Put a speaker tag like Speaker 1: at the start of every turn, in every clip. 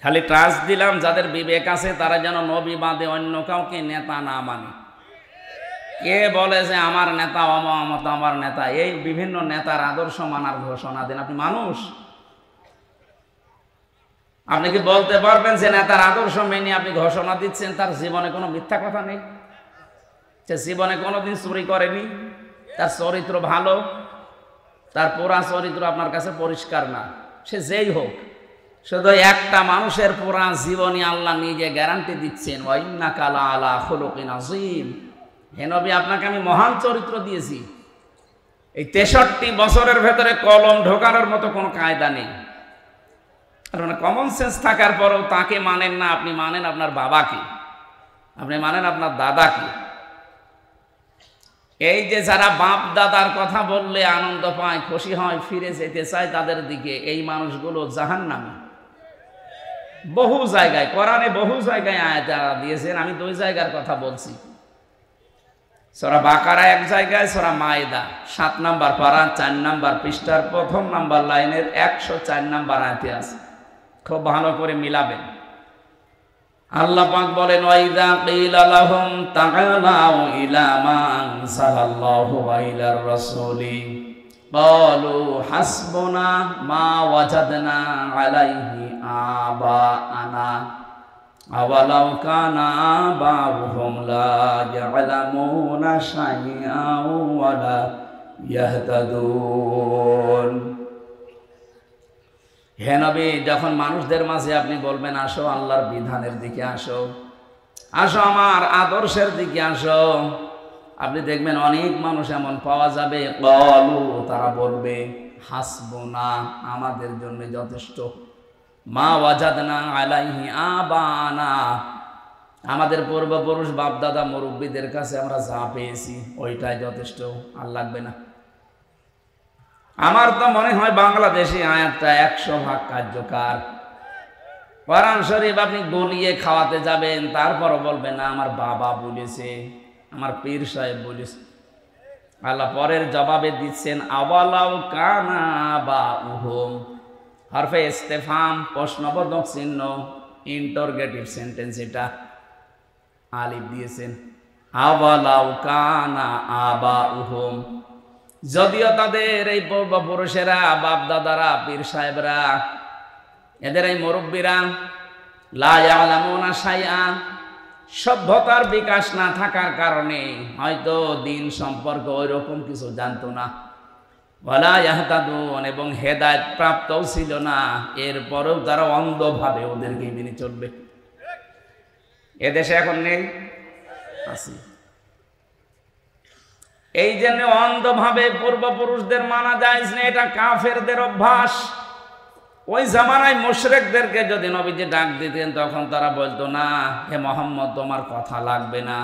Speaker 1: খালি ট্রাস্ট দিলাম যাদের বিবেক আছে তারা যেন নবী বাদে অন্য কাউকে নেতা না মানে। কে বলে যে আমার নেতা অমত আমার নেতা, এই বিভিন্ন নেতার আদর্শ মানার ঘোষণা দেন। আপনি মানুষ, আপনি কি বলতে পারবেন যে নেতার আদর্শ মেনে আপনি ঘোষণা দিচ্ছেন তার জীবনে কোনো মিথ্যা কথা নেই, সে জীবনে কোনোদিন চুরি করেনি, তার চরিত্র ভালো, তার পুরা চরিত্র আপনার কাছে পরিষ্কার না, সে যেই হোক, শুধু একটা মানুষের পুরা জীবনী আল্লাহ নিজে গ্যারান্টি দিচ্ছেন, ওয়া ইন্নাকা লাআলা খুলুকিন আযীম। হে নবী, আপনাকে আমি মহান চরিত্র দিয়েছি। এই 63 বছরের ভেতরে কলম ঢোকানোর মতো কোনো কায়দা নেই। কারণ কমন সেন্স থাকার পরেও তাকে মানেন না, আপনি মানেন আপনার বাবাকে, আপনি মানেন আপনার দাদাকে। এই যে যারা বাপ দাদার কথা বললে আনন্দ পায়, খুশি হয়, ফিরে যেতে চায় তাদের দিকে, এই মানুষগুলো জাহান্নামী। বহু জায়গায় কোরআনে বহু জায়গায় আয়াত দিয়েছেন, আমি 2 জায়গার কথা বলছি। সূরা বাকারা এক জায়গায়, সূরা মায়েদা 7 নম্বর পারা 4 নম্বর পৃষ্ঠার 1 নম্বর লাইনের 104 নম্বর আয়াতে আছে, খুব ভালো করে মিলাবেন। আল্লাহ পাক বলেন, ওয়াইদা কিলা লাহুম তাআলাউ ইলা মা আনজালাল্লাহু ওয়া ইলার রাসূলি ক্বালু হাসবুনা মা ওয়াজাদনা আলাইহি আবাআনা আওয়ালাউ কানা আবাউহুম লা ইয়ালামুনা শাইআন ওয়া লা ইয়াহতাদুন। হে নবী, যখন মানুষদের মাঝে আপনি বলবেন আসো আল্লাহর বিধানের দিকে আসো, আসো আমার আদর্শের দিকে আসো, আপনি দেখবেন অনেক মানুষ এমন পাওয়া যাবে, ক্বালু, তারা বলবে, হাসবুনা, আমাদের জন্য যথেষ্ট, মা ওয়াজাদনা আলাইহি আবানা, আমাদের পূর্বপুরুষ বাপদাদা মুরব্বীদের কাছে আমরা যা পেয়েছি ওইটাই যথেষ্ট, আর লাগবে না। আমার তো মনে হয় বাংলাদেশে আয়াতটা 100 ভাগ কার্যকর। কোরআন শরীফ আপনি গলিয়ে খাওয়াতে যাবেন, তারপরও বলবেন না আমার বাবা বলেছে, আমার পীর সাহেব বলেছে। আল্লাহ পরের জবাবে দিচ্ছেন, আওয়ালাউ কানা বাউহুম, হরফে ইস্তেফহাম, প্রশ্নবোধক চিহ্ন, ইন্টারোগেটিভ সেন্টেন্স, এটা আলিফ দিয়েছেন। আওয়ালাউ কানা আবাউহুম, যদিও তাদের এই পূর্বপুরুষেরা, বাপ দাদারা, পীর সাহেবরা, এদের এই মুরব্বীরা, লা ইয়ালামুনা শাইআন, সভ্যতার বিকাশ না থাকার কারণে হয়তো দিন সম্পর্কে ওই রকম কিছু জানতো না, ওয়ালা ইয়াহতাদুন, এবং হেদায়েত প্রাপ্তও ছিল না, এরপরেও তারা অন্ধভাবে ওদেরকে মেনে চলবে। এদেশে এখন নেই, আছে। এই জন্য অন্ধভাবে পূর্বপুরুষদের মানা যায় না, এটা কাফেরদের অভ্যাস। ওই জামানায় মুশরিকদেরকে যদি নবীজি ডাক দিতেন, তখন তারা বলতো, না হে মুহাম্মদ, তোমার কথা লাগবে না,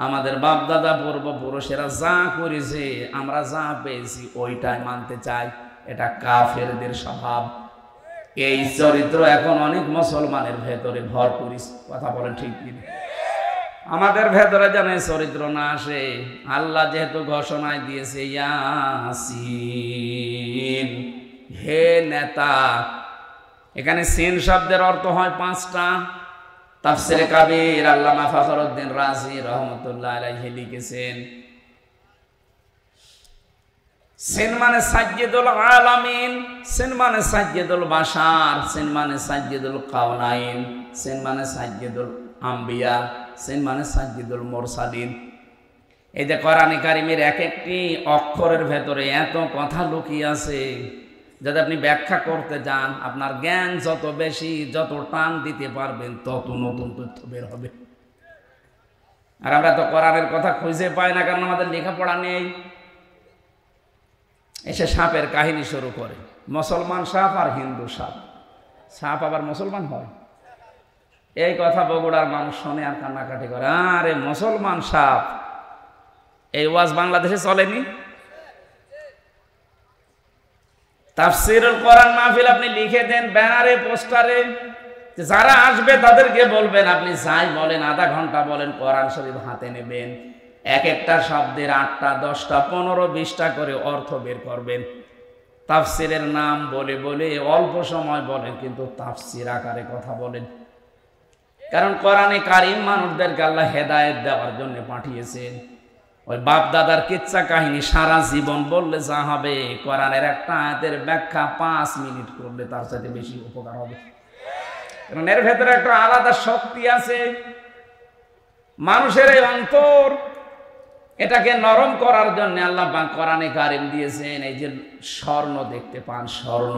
Speaker 1: আমাদের বাপ দাদা পূর্বপুরুষেরা যা করেছে, আমরা যা পেয়েছি ওইটাই মানতে চাই। এটা কাফেরদের স্বভাব। এই চরিত্র এখন অনেক মুসলমানের ভেতরে ভরপুর। কথা বলেন ঠিক কি? আমাদের ভেতরে যেন চরিত্র না আসে। আল্লাহ যেহেতু ঘোষণায় দিয়েছে, ইয়াসিন, হে নেতা, এখানে সিন শব্দের অর্থ হয় 5টা। তাফসিরে কাবীর আল্লামা ফখরুদ্দিন রাজি রহমতুল্লাহ আলাইহি লিখেছেন, সিন মানে সাজ্জিদুল আলামিন, সিন মানে সাজ্জিদুল বাশার, সিন মানে সাজ্জিদুল কাওনাইন, সিন মানে সাজ্জিদুল আম্বিয়া, সিন মানে সাজ্জিদুল মুরসালিন। এই যে কোরআনে কারিমের এক একটি অক্ষরের ভেতরে এত কথা লুকিয়ে আছে, যদি আপনি ব্যাখ্যা করতে যান, আপনার জ্ঞান যত বেশি, যত টান দিতে পারবেন, তত নতুন তথ্য বের হবে। আর আমরা তো কোরআনের কথা খুঁজে পাই না, কারণ আমাদের লেখাপড়া নেই। এসে সাপের কাহিনী শুরু করে, মুসলমান সাপ আর হিন্দু সাপ, সাপ আবার মুসলমান হয়। এই কথা বগুড়ার মানুষ শোনে আর কান্নাকাটি করে, আরে মুসলমান সাপ। এই ওয়াজ বাংলাদেশে চলেনি। তাফসীরুল কোরআন মাহফিল আপনি লিখে দেন ব্যানারে, পোস্টারে, যারা আসবে তাদেরকে বলবেন, আপনি যাই বলেন, আধা ঘন্টা বলেন, কোরআন শরীফ হাতে নেবেন, এক একটা শব্দের 8টা 10টা 15 20টা করে অর্থ বের করবেন। তাফসিরের নাম বলে বলে অল্প সময় বলেন, কিন্তু তাফসির আকারে কথা বলেন। কারণ কোরআনে কারিম মানুষদেরকে আল্লাহ হেদায়েত দেওয়ার জন্য পাঠিয়েছেন। ওই বাপ দাদার কিচ্ছা কাহিনী সারা জীবন বললে যা হবে, কোরআনের একটা আয়াতের ব্যাখ্যা 5 মিনিট করলে তার সাথে বেশি উপকার হবে। কারণ এর ভেতরে একটা আলাদা শক্তি আছে। মানুষের এই অন্তর, এটাকে নরম করার জন্য আল্লাহ পাক কোরআনে কারিম দিয়েছেন। এই যে স্বর্ণ দেখতে পান, স্বর্ণ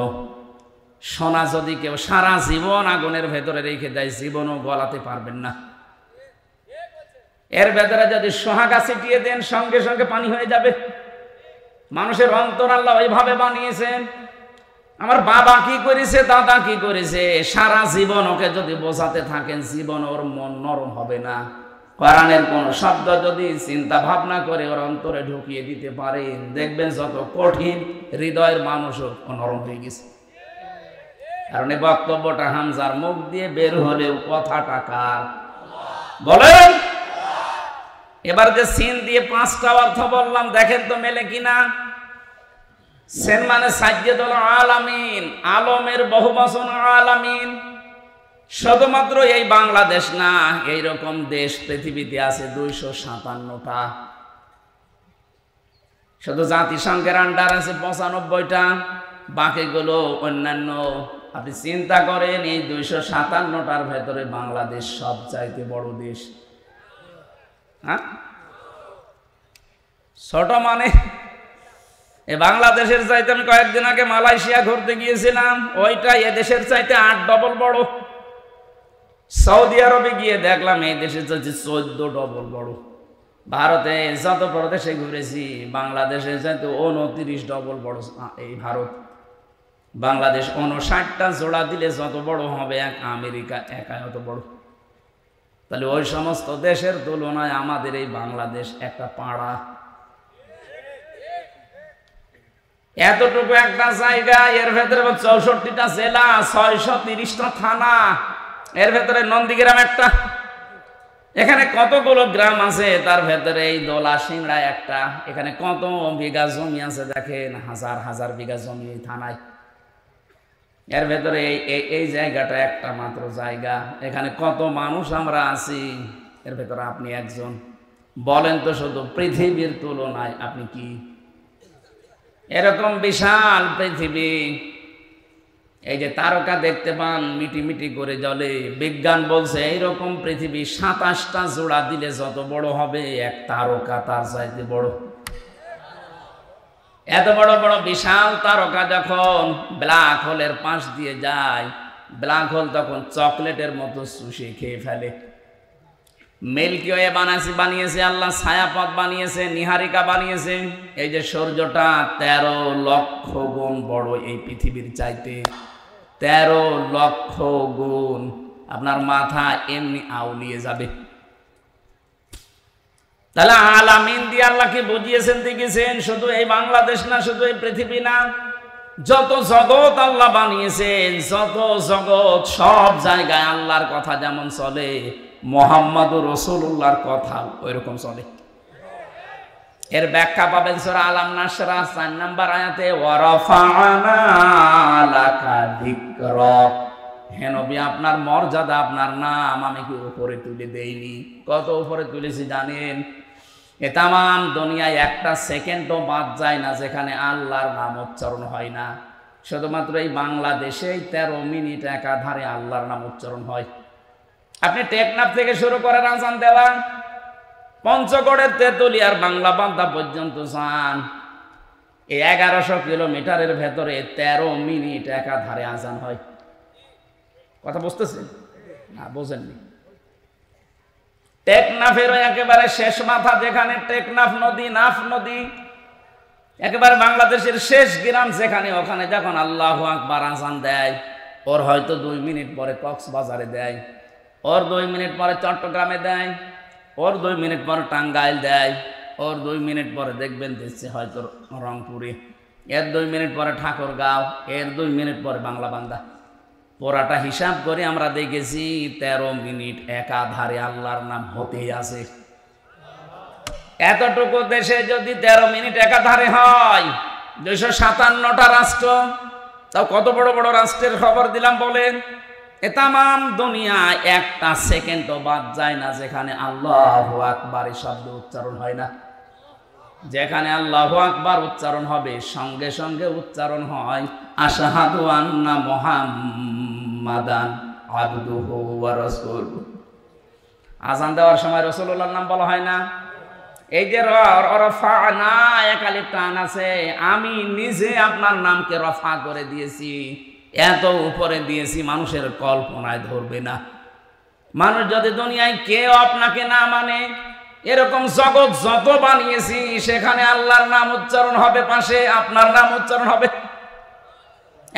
Speaker 1: সোনা যদি কেউ সারা জীবন আগুনের ভেতরে রেখে দেয়, জীবনও গলাতে পারবেন না। এর ভেতরে যদি সোহাগা ছিটিয়ে দেন, সঙ্গে সঙ্গে পানি হয়ে যাবে। মানুষের অন্তর আল্লাহ ওইভাবে বানিয়েছেন। আমার বাবা কি করেছে, দাদা কি করেছে, সারা জীবন ওকে যদি বোঝাতে থাকেন, জীবন ওর মন নরম হবে না। কোরআনের কোন শব্দ যদি চিন্তা ভাবনা করে ওর অন্তরে ঢুকিয়ে দিতে পারেন, দেখবেন যত কঠিন হৃদয়ের মানুষও নরম হয়ে গেছে। কারণ এই বক্তব্যটা হামজার মুখ দিয়ে বের হলেও কথাটা কার? বলেন। এবার যে সিন দিয়ে 5টা অর্থ বললাম, দেখেন তো মেলে কিনা। সেন মানে সাজ্জেদুল আলামিন, আলমের বহুবচন আলামিন। শুধুমাত্র এই বাংলাদেশ না, এইরকম দেশ পৃথিবীতে আছে 257টা। শুধু জাতিসংঘের আন্ডার আছে 95টা, বাকিগুলো অন্যান্য। আপনি চিন্তা করেন, এই 257টার ভেতরে বাংলাদেশ সবচাইতে বড় দেশ। হ্যাঁ, ছোট মানে এই বাংলাদেশের চাইতে, আমি কয়েকদিন আগে মালয়েশিয়া ঘুরতে গিয়েছিলাম, ওইটা এদেশের চাইতে 8 ডবল বড়। সৌদি আরবে গিয়ে দেখলাম এই দেশের চাইতে 14 ডবল বড়। ভারতে যত প্রদেশে ঘুরেছি, বাংলাদেশের চাইতে 29 ডবল বড় এই ভারত। বাংলাদেশ 59টা জোড়া দিলে যত বড় হবে এক আমেরিকা একা অত বড়। তাহলে ওই সমস্ত দেশের তুলনায় আমাদের এই বাংলাদেশ একটা পাড়া। এতটুকু একটা জায়গা, এর ভেতরে 64টা জেলা, 630টা থানা, এর ভেতরে নন্দীগ্রাম একটা। এখানে কতগুলো গ্রাম আছে, তার ভেতরে এই দোলা সিংড়া একটা। এখানে কত বিঘা জমি আছে দেখেন, হাজার হাজার বিঘা জমি এই থানায়। এর ভেতরে এই জায়গাটা একটা মাত্র জায়গা। এখানে কত মানুষ আমরা আছি, এর ভেতরে আপনি একজন। বলেন তো, শুধু পৃথিবীর তুলনায় আপনি কি? এরকম বিশাল পৃথিবী, এই যে তারকা দেখতে পান মিটি মিটি করে জ্বলে, বিজ্ঞান বলছে এইরকম পৃথিবী 27টা জোড়া দিলে যত বড় হবে এক তারকা তার চাইতে বড়। এত বড় বড় বিশাল তারকা যখন ব্ল্যাক হোলের পাশ দিয়ে যায়, ব্ল্যাক হোল তখন চকলেটের মতো চুষে খেয়ে ফেলে। মিল্কি ওয়ে বানিয়েছে আল্লাহ, ছায়াপথ বানিয়েছে, নিহারিকা বানিয়েছে। এই যে সূর্যটা 13 লক্ষ গুণ বড় এই পৃথিবীর চাইতে, 13 লক্ষ গুণ। আপনার মাথা এমনি আউলিয়ে যাবে। তাহলে আলামিন দিয়ে আল্লাহকে বুঝিয়েছেন, দেখেছেন। শুধু এই বাংলাদেশ না, শুধু এই পৃথিবী না, যত জগৎ আল্লাহ বানিয়েছেন, যত জগৎ, সব জায়গায় আল্লাহর কথা যেমন চলে, মুহাম্মাদুর রাসূলুল্লাহর কথা ওইরকম চলে। এর ব্যাখ্যা পাবেন সূরা আলাম নাশরা 4 নম্বর আয়াতে, ওয়া রাফা'না লাকা যিকরাক। হে নবী, আপনার মর্যাদা, আপনার নাম আমি কি উপরে তুলে দেইনি? কত উপরে তুলেছি জানেন? এ তামাম দুনিয়ায় একটা সেকেন্ডও বাদ যায় না যেখানে আল্লাহর নাম উচ্চারণ হয় না। শুধুমাত্র এই বাংলাদেশেই 13 মিনিট একাধারে আল্লাহর নাম উচ্চারণ হয়। আপনি টেকনাফ থেকে শুরু করেন আজান দেওয়া, পঞ্চগড়ের তেতুলিয়ার বাংলা বান্দা পর্যন্ত যান, এই 1100 কিলোমিটারের ভেতরে 13 মিনিট একাধারে আজান হয়। কথা বুঝতেছেন না? বোঝেননি? টেকনাফের একেবারে শেষ মাথা, যেখানে টেকনাফ নদী, নাফ নদী, একেবারে বাংলাদেশের শেষ গ্রাম যেখানে, ওখানে যখন আল্লাহু আকবার আজান দেয়, ওর হয়তো 2 মিনিট পরে কক্সবাজারে দেয়, ওর 2 মিনিট পরে চট্টগ্রামে দেয়, ওর 2 মিনিট পরে টাঙ্গাইল দেয়, ওর 2 মিনিট পরে দেখবেন দিচ্ছে হয়তো রংপুরে, এর 2 মিনিট পরে ঠাকুরগাঁও, এর 2 মিনিট পরে বাংলা বান্দা। পুরাটা হিসাব করে আমরা দেখেছি 13 মিনিট একাধারে আল্লাহর নাম হতেই আছে। এতটুকু দেশে যদি 13 মিনিট একাধারে হয়, 257টা রাষ্ট্র, তাও কত বড় বড় রাষ্ট্রের খবর দিলাম বলেন। এ তামাম দুনিয়া একটা সেকেন্ডও বাদ যায় না যেখানে আল্লাহু আকবার শব্দ উচ্চারণ হয় না। যেখানে আল্লাহু আকবার উচ্চারণ হবে সঙ্গে সঙ্গে উচ্চারণ হয় আশহাদু আন্না মুহাম্মাদান আবদুহু ওয়া রাসূলুহু। আযান দেওয়ার সময় রাসূলুল্লাহর নাম বলা হয় না? এই যে রফানা এক আলিফ টান আছে, আমি নিজে আপনার নামকে রফা করে দিয়েছি, এত উপরে দিয়েছি মানুষের কল্পনায় ধরবে না। মানুষ যদি দুনিয়ায় কেউ আপনাকে না মানে, এরকম জগৎ যত বানিয়েছি সেখানে আল্লাহর নাম উচ্চারণ হবে, পাশে আপনার নাম উচ্চারণ হবে।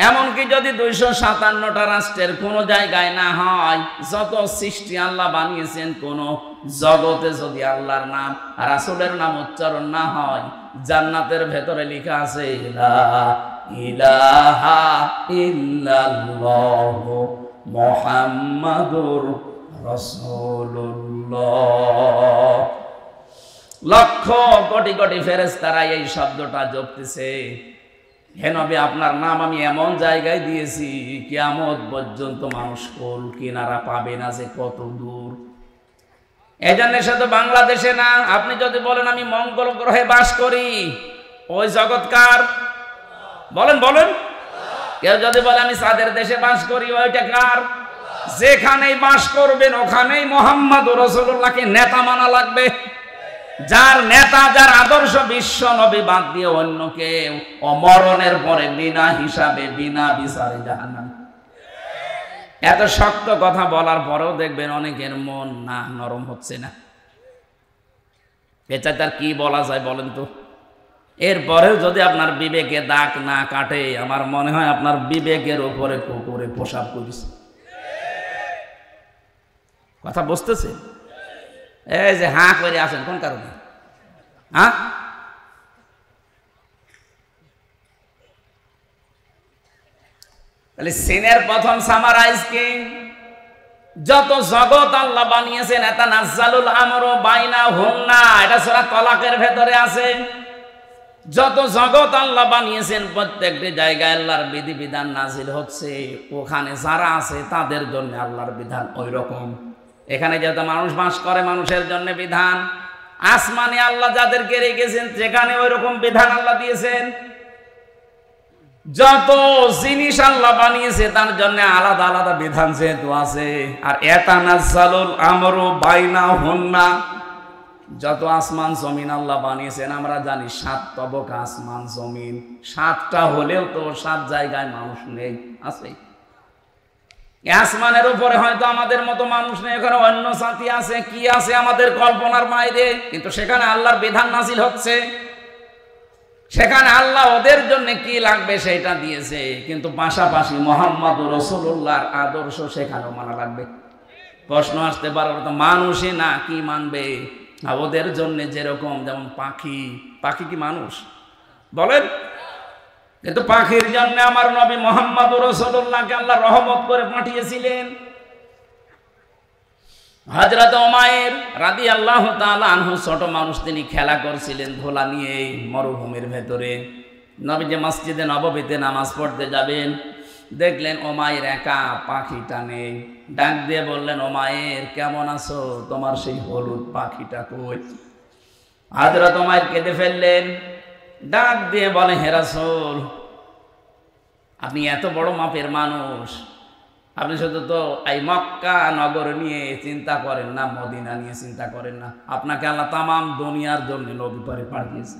Speaker 1: এমনকি যদি 257টা রাষ্ট্রের কোনো জায়গায় না হয়, যত সৃষ্টি আল্লাহ বানিয়েছেন কোন জগতে যদি আল্লাহর নাম আর রাসূলের নাম উচ্চারণ না হয়, জান্নাতের ভেতরে লেখা আছে লা ইলাহা ইল্লাল্লাহু মুহাম্মাদুর রাসূলুল্লাহ। লক্ষ কোটি কোটি ফেরেশতারা এই শব্দটা জপতেছে, হে নবী আপনার নাম আমি এমন জায়গায় দিয়েছি কিয়ামত পর্যন্ত মানুষ কোল কিনারা পাবে না যে কত দূর। এই জন্য শুধু বাংলাদেশে না, আপনি যদি বলেন আমি মঙ্গল গ্রহে বাস করি, ওই জগৎকার বলেন বলেন। কেউ যদি বলে আমি চাঁদের দেশে বাস করি, ওইটা কার? যেখানেই বাস করবেন ওখানেই মুহাম্মদুর রাসূলুল্লাহকে নেতা মানা লাগবে। যার নেতা, যার আদর্শ বিশ্ব নবী বাদ দিয়ে অন্য কেউ অমরণের পরে বিনা হিসাবে বিনা বিচারে জাহান্নাম। এত শক্ত কথা বলার পরেও দেখবেন অনেকের মন না নরম হচ্ছে না। এটা তার কি বলা যায় বলেন তো? এরপরেও যদি আপনার বিবেকে দাগ না কাটে, আমার মনে হয় আপনার বিবেকের উপরে কুকুরে পোশাক করিস। কথা বুঝতেছে? এই যে হাঁ করে আছেন কোন কারণে? হ্যাঁ, তাহলে সিনের প্রথম সামারাইজ কি? যত জগৎ আল্লাহ বানিয়েছেন এটা নাজ্জালুল আমরু বাইনাহুন্না, এটা সূরা তালাকের ভেতরে আছে। যত জগৎ আল্লাহ বানিয়েছেন প্রত্যেকটি জায়গায় আল্লাহর বিধিবিধান নাজিল হচ্ছে, ওখানে যারা আছে তাদের জন্য আল্লাহর বিধান ওই রকম। এখানে যেহেতু মানুষ বাস করে, মানুষের জন্য বিধান। আসমানে আল্লাহ যাদেরকে রেখেছেন সেখানে ওই রকম বিধান আল্লাহ দিয়েছেন। যত জিনিস আল্লাহ বানিয়েছে তার জন্য আলাদা আলাদা বিধান যেহেতু আছে। আর ইয়াতানাজ্জালুল আমরু বাইনাহুন্না, যত আসমান জমিন আল্লাহ বানিয়েছেন আমরা জানি 7 তবকা আসমান জমিন, 7টা হলেও তো 7 জায়গায় মানুষ নেই, আছে। আসমানের উপরে হয়তো আমাদের মতো মানুষ নেই, এখানে অন্য জাতি আছে, কি আছে আমাদের কল্পনার বাইরে, কিন্তু সেখানে আল্লাহর বিধান নাজিল হচ্ছে। সেখানে আল্লাহ ওদের জন্য কি লাগবে সেটা দিয়েছে, কিন্তু পাশাপাশি মুহাম্মদুর রাসূলুল্লাহর আদর্শ সেখানেও মানা লাগবে। প্রশ্ন আসতে পারে তো মানুষই না কি মানবে? ওদের জন্য যেরকম, যেমন পাখি, পাখি কি মানুষ বলেন? কিন্তু পাখির জন্য আমার নবী মুহাম্মদুর রাসূলুল্লাহকে আল্লাহ রহমত করে পাঠিয়েছিলেন। হযরত উমাইর রাদিয়াল্লাহু তাআলা আনহু ছোট মানুষ, তিনি খেলা করছিলেন ধোলা নিয়ে মরুভূমির ভেতরে। নবী যে মসজিদে নববীতে নামাজ পড়তে যাবেন, দেখলেন উমাইর একা, পাখিটা নেই। ডাক দিয়ে বললেন, উমাইর কেমন আছো? তোমার সেই হলুদ পাখিটা কই? হযরত উমাইর কেঁদে ফেললেন। ডাক দিয়ে বলে, হে রাসূল, আপনি এত বড় মাপের মানুষ, আপনি শুধু তো এই মক্কা নগর নিয়ে চিন্তা করেন না, মদিনা নিয়ে চিন্তা করেন না। আপনাকে আল্লাহ তামাম দুনিয়ার জন্য নবী করে পাঠিয়েছে।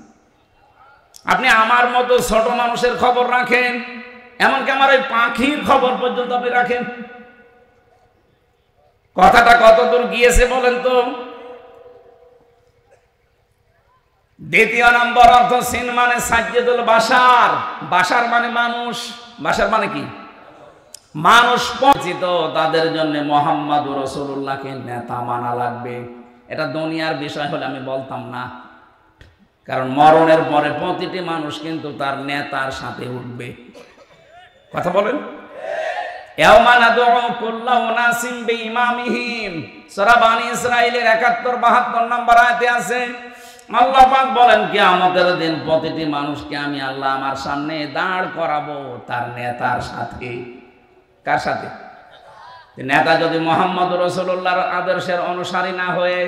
Speaker 1: আপনি আমার মতো ছোট মানুষের খবর রাখেন, এমনকি আমার ওই পাখির খবর পর্যন্ত আপনি রাখেন। কথাটা কত দূর গিয়েছে বলেন তো? দ্বিতীয় নম্বর অর্থ সিন মানে সাজ্জাদুল বাশার, বাশার মানে মানুষ, বাশার মানে কি? মানুষ পরিচিত, তাদের জন্য মুহাম্মদুর রাসূলুল্লাহকে নেতা মানা লাগবে। এটা দুনিয়ার বিষয় হলে আমি বলতাম না, কারণ মরণের পরে প্রতিটি মানুষ কিন্তু তার নেতার সাথে উঠবে। কথা বলেন? ইয়াওমা নাদউ কুল্লা উনাসিম বিইমামিহিম, সূরা বানী ইসরাঈলের ৭১-৭২ নম্বর আয়াতে আছে, আল্লাহ পাক বলেন কিয়ামতের দিন প্রতিটি মানুষকে আমি আল্লাহ আমার সামনে দাঁড় করাবো তার নেতার সাথে। কার সাথে? নেতা যদি মোহাম্মদ রাসূলুল্লাহর আদর্শের অনুসারী না হয়ে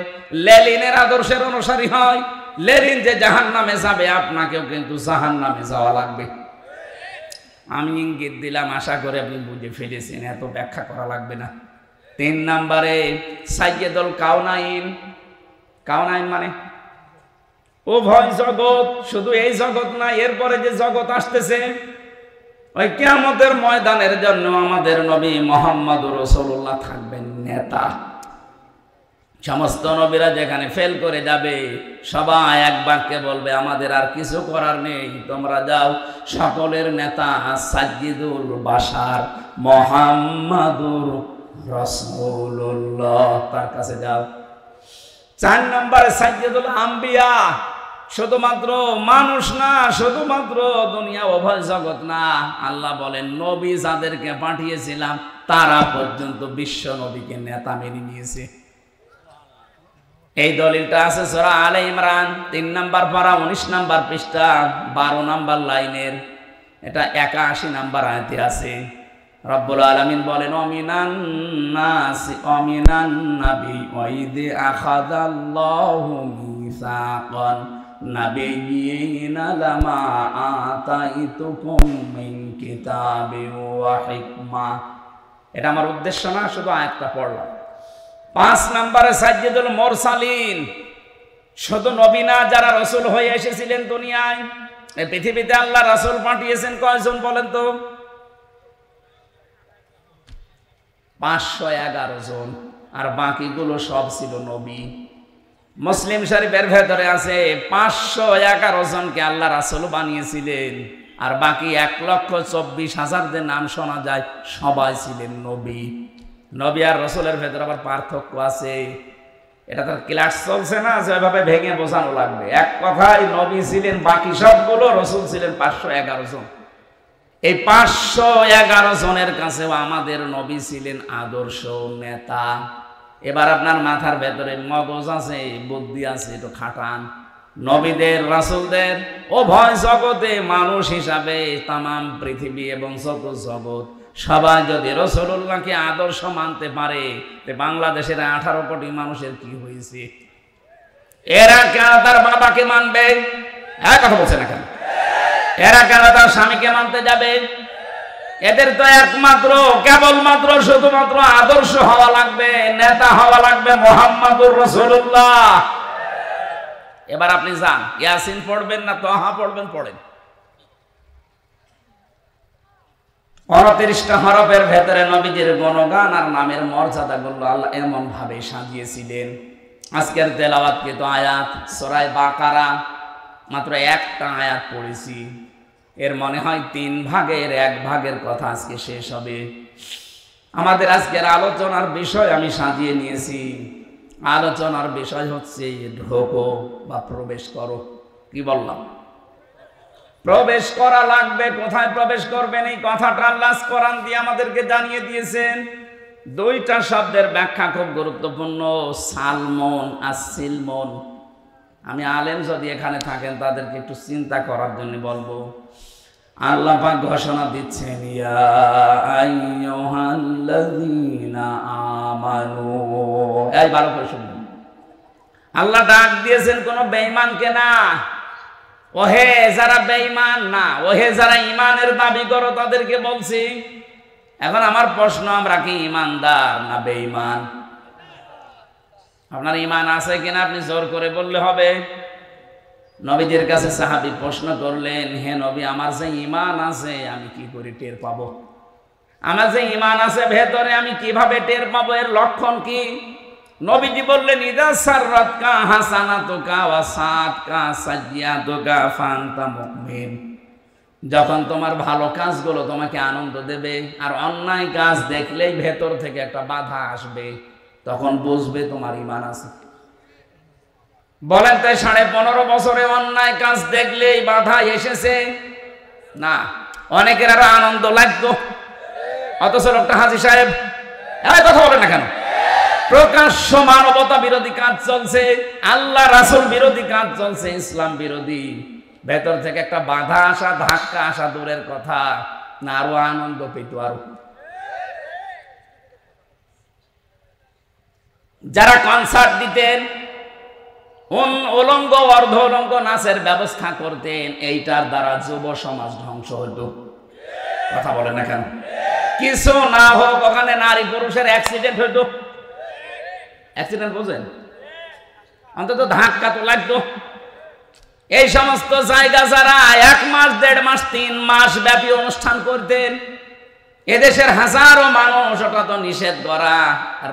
Speaker 1: লেনিনের আদর্শের অনুসারী হয়, লেনিন যে জাহান্নামে যাবে আপনাকেও কিন্তু জাহান্নামে যাওয়া লাগবে। আমি ইঙ্গিত দিলাম, আশা করে আপনি বুঝে ফেলেছেন, এত ব্যাখ্যা করা লাগবে না। 3 নম্বরে সাইয়্যিদুল কাউনাইন। কাউনাইন মানে উভয় জগৎ, শুধু এই জগৎ না, এরপরে যে জগৎ আসতেছে ওই কিয়ামতের ময়দানের জন্য আমাদের নবী মুহাম্মদ রাসূলুল্লাহ থাকবেন নেতা। সমস্ত নবীরা যেখানে ফেল করে যাবে সবাই এক বাক্যে বলবে আমাদের আর কিছু করার নেই, তোমরা যাও, সকলের নেতা সাইয়্যিদুল বাশার মুহাম্মাদুর রাসূলুল্লাহ, তার কাছে যাও। 4 নম্বরে সাইয়্যিদুল আম্বিয়া, শুধুমাত্র মানুষ না, শুধুমাত্র দুনিয়া উভয় জগৎ না, আল্লাহ বলেন নবী যাদেরকে পাঠিয়েছিলাম তারা পর্যন্ত বিশ্ব নবীকে নেতা মেনে নিয়েছে। এই দলিলটা আছে সূরা আলে ইমরান 3 নম্বর পারা 19 নম্বর পৃষ্ঠা 12 নম্বর লাইনের, এটা 81 নম্বর আয়াতে আছে। রব্বুল আলামিন বলেন অমিনান নাসি অমিনান নাবি ওয়াইদি আখাযাল্লাহু মিসাকান নাবিয়িনা লামা আতাইতুকুম মিন কিতাবিন ওয়া হিকমা। এটা আমার উদ্দেশ্য না, শুধু আয়াতটা পড়লাম। 5 নম্বরে সাইয়্যিদুল মুরসালিন, শুধু নবী না, যারা রাসূল হয়ে এসেছিলেন দুনিয়ায়, এই পৃথিবীতে আল্লাহ রাসূল পাঠিয়েছেন কয়জন বলেন তো? 511 জন, আর বাকিগুলো সব ছিল নবী। মুসলিম শরীফের ভেতরে আছে 511 জনকে আল্লাহ রাসূল বানিয়েছিলেন, আর বাকি 1,24,000 যে নাম শোনা যায় সবাই ছিলেন নবী। নবী আর রাসূলের ভেতরে আবার পার্থক্য আছে, এটা তো ক্লাস চলছে না যে এভাবে ভেঙে বোঝানো লাগবে। এক কথায় নবী ছিলেন বাকি সবগুলো, রাসূল ছিলেন 511 জন। এই 511 জনের কাছেও আমাদের নবী ছিলেন আদর্শ নেতা। এবার আপনার মাথার ভেতরে মগজ আছে, বুদ্ধি আছে, একটু খাটান। নবীদের রাসূলদের উভয় জগতে মানুষ হিসাবে তামাম পৃথিবী এবং যত জগৎ সবাই যদি রাসূলুল্লাহকে আদর্শ মানতে পারে, বাংলাদেশের 18 কোটি মানুষের কি হয়েছে? এরা কেন তার বাবাকে মানবে? কথা বলছে না কেন? এরা কেন তার স্বামীকে মানতে যাবে? এদের তো একমাত্র কেবলমাত্র শুধুমাত্র আদর্শ হওয়া লাগবে, নেতা হওয়া লাগবে মুহাম্মদুর রাসূলুল্লাহ। এবার আপনি যান, ইয়াসিন পড়বেন না তাহা পড়বেন, পড়েন। 29টা হরফের ভেতরে নবীজির গুণগান আর নামের মর্যাদাগুলো আল্লাহ এমন ভাবে সাজিয়েছিলেন। আজকের তেলাওয়াতকৃত আয়াত সূরা বাকারা, মাত্র একটা আয়াত পড়েছি, এর মনে হয় 3 ভাগের 1 ভাগের কথা আজকে শেষ হবে। আমাদের আজকের আলোচনার বিষয় আমি সাজিয়ে নিয়েছি। আলোচনার বিষয় হচ্ছে ঢোকো বা প্রবেশ করো। কি বললাম? প্রবেশ করা লাগবে। কোথায় প্রবেশ করবেন এই কথাটা আল্লাহ কোরআন দিয়ে আমাদেরকে জানিয়ে দিয়েছেন। 2টা শব্দের ব্যাখ্যা খুব গুরুত্বপূর্ণ, সালমন আর সিলমন। আমি আলেম যদি এখানে থাকেন তাদেরকে একটু চিন্তা করার জন্য বলবো। আল্লাহ পাক ঘোষণা দিচ্ছেন ইয়া আইয়ুহাল্লাযীনা আমানু। এই ভালো করে শুনুন, আল্লাহ ডাক দিয়েছেন কোন বেঈমানকে না। ওহে যারা বেঈমান না, ওহে যারা ঈমানের দাবি করো তাদেরকে বলছি। এখন আমার প্রশ্ন, আমরা কি ঈমানদার না বেঈমান? আপনার ঈমান আছে কিনা আপনি জোর করে বললে হবে। নবীজির কাছে সাহাবী প্রশ্ন করলেন, হে নবী, আমার যে ঈমান আছে আমি কি করে টের পাবো? আমার যে ঈমান আছে ভেতরে আমি কিভাবে টের পাবো? এর লক্ষণ কি? নবীজি বললেন ইদা সাররাতকা হাসানাতুকা ওয়া সাআতকা সাইয়্যাতুকা ফাআনতা মুমিন। যখন তোমার ভালো কাজগুলো তোমাকে আনন্দ দেবে আর অন্যায় কাজ দেখলেই ভেতর থেকে একটা বাধা আসবে, তখন বুঝবে তোমার ঈমান আছে। বলেন তাই 15.5 বছরে অন্যায় কাজ দেখলেই বাধা এসেছে না? অনেকের আরো আনন্দ লাগতো, অথচ লোকটা হাজী সাহেব কথা বলে না কেন? প্রকাশ্য মানবতা বিরোধী কাজ চলছে, আল্লাহ রাসূল বিরোধী কাজ চলছে, ইসলাম বিরোধী। ভেতর থেকে একটা বাধা আসা, ধাক্কা আসা দূরের কথা, না আরো আনন্দ পেত। আরো যারা কনসার্ট দিতেন, উলঙ্গ অর্ধ উলঙ্গ নাচের ব্যবস্থা করতেন, এইটার দ্বারা যুব সমাজ ধ্বংস হতো। কথা বলেন না কেন? কিছু না হোক, ওখানে নারী পুরুষের অ্যাক্সিডেন্ট হইতো। অ্যাক্সিডেন্ট বোঝেন? অন্তত ধাক্কা তো লাগতো। এই সমস্ত জায়গা যারা 1 মাস 1.5 মাস 3 মাস ব্যাপী অনুষ্ঠান করতেন, এদেশের হাজারো মানুষ ওটা তো নিষেধ করা,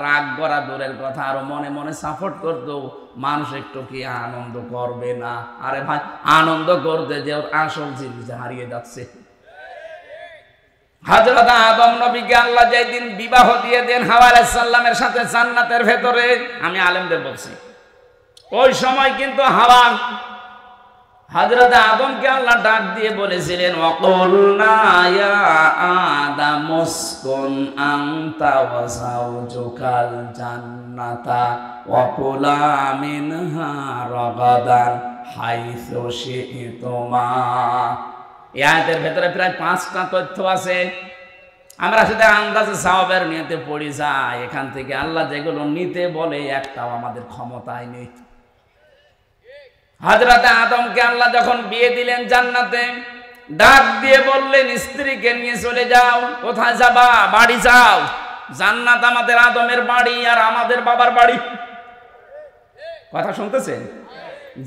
Speaker 1: রাগ করা দূরের কথা, আরো মনে মনে সাপোর্ট করতো। মানুষ একটু কি আনন্দ করবে না? আরে ভাই, আনন্দ করতে যে ওর আসল জিনিস হারিয়ে যাচ্ছে। হযরত আদম নবীকে আল্লাহ যেদিন বিবাহ দিয়ে দেন হাওয়া আলাইহিস সালামের সাথে জান্নাতের ভেতরে, আমি আলেমদের বলছি, ওই সময় কিন্তু হাওয়া হযরত আদমকে আল্লাহ ডাক দিয়ে বলেছিলেন, ওয়াকুলনা ইয়া আদম উসকুন আনতা ওয়া যাওজুকাল জান্নাতা ওয়া কুলা মিনহা রাগাদান হাইসু শি'তুমা। এই আয়াতের ভেতরে প্রায় 5টা তথ্য আছে। আমরা শুধু আন্দাজে সাওয়াবের নিয়তে পড়ি যাই, এখান থেকে আল্লাহ যেগুলো নিতে বলে একটাও আমাদের ক্ষমতায় নেই। হযরত আদমকে আল্লাহ যখন বিয়ে দিলেন জান্নাতে, ডাক দিয়ে বললেন, স্ত্রীকে নিয়ে চলে যাও। কোথায় যাবা? বাড়ি যাও। জান্নাত আমাদের আদমের বাড়ি আর আমাদের বাবার বাড়ি। কথা শুনতেছেন?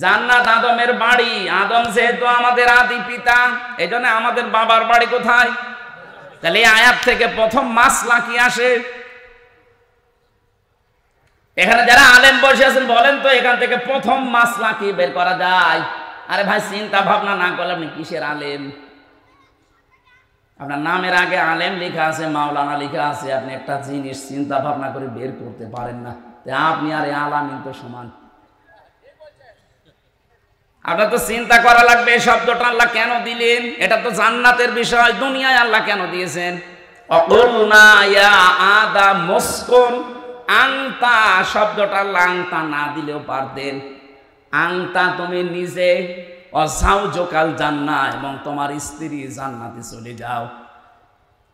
Speaker 1: জান্নাত আদমের বাড়ি, আদম যেহেতু আমাদের আদি পিতা, এজন্য আমাদের বাবার বাড়ি কোথায়? তাহলে এই আয়াত থেকে প্রথম মাসলা কি আসে? এখানে যারা আলেম বসে আছেন বলেন তো, এখান থেকে প্রথম মাসলা কি বের করা যায়? আরে ভাই, চিন্তা ভাবনা না করলে আপনি কিসের আলেম? আপনার নামের আগে আলেম লেখা আছে, মাওলানা লেখা আছে, আপনি একটা জিনিস চিন্তা ভাবনা করে বের করতে পারেন না, আপনি আর আলামিন তো সমান। আপনার তো চিন্তা করা লাগবে এই শব্দটা আল্লাহ কেন দিলেন। এটা তো জান্নাতের বিষয়, দুনিয়ায় আল্লাহ কেন দিয়েছেন? অকুলনা ইয়া আদম উসকুন আনতা শব্দটা আল্লাহ আনতা না দিলেও পারতেন। আনতা তুমি নিজে, অযাওজুকাল জান্নাহ এবং তোমার স্ত্রী জান্নাতে চলে যাও।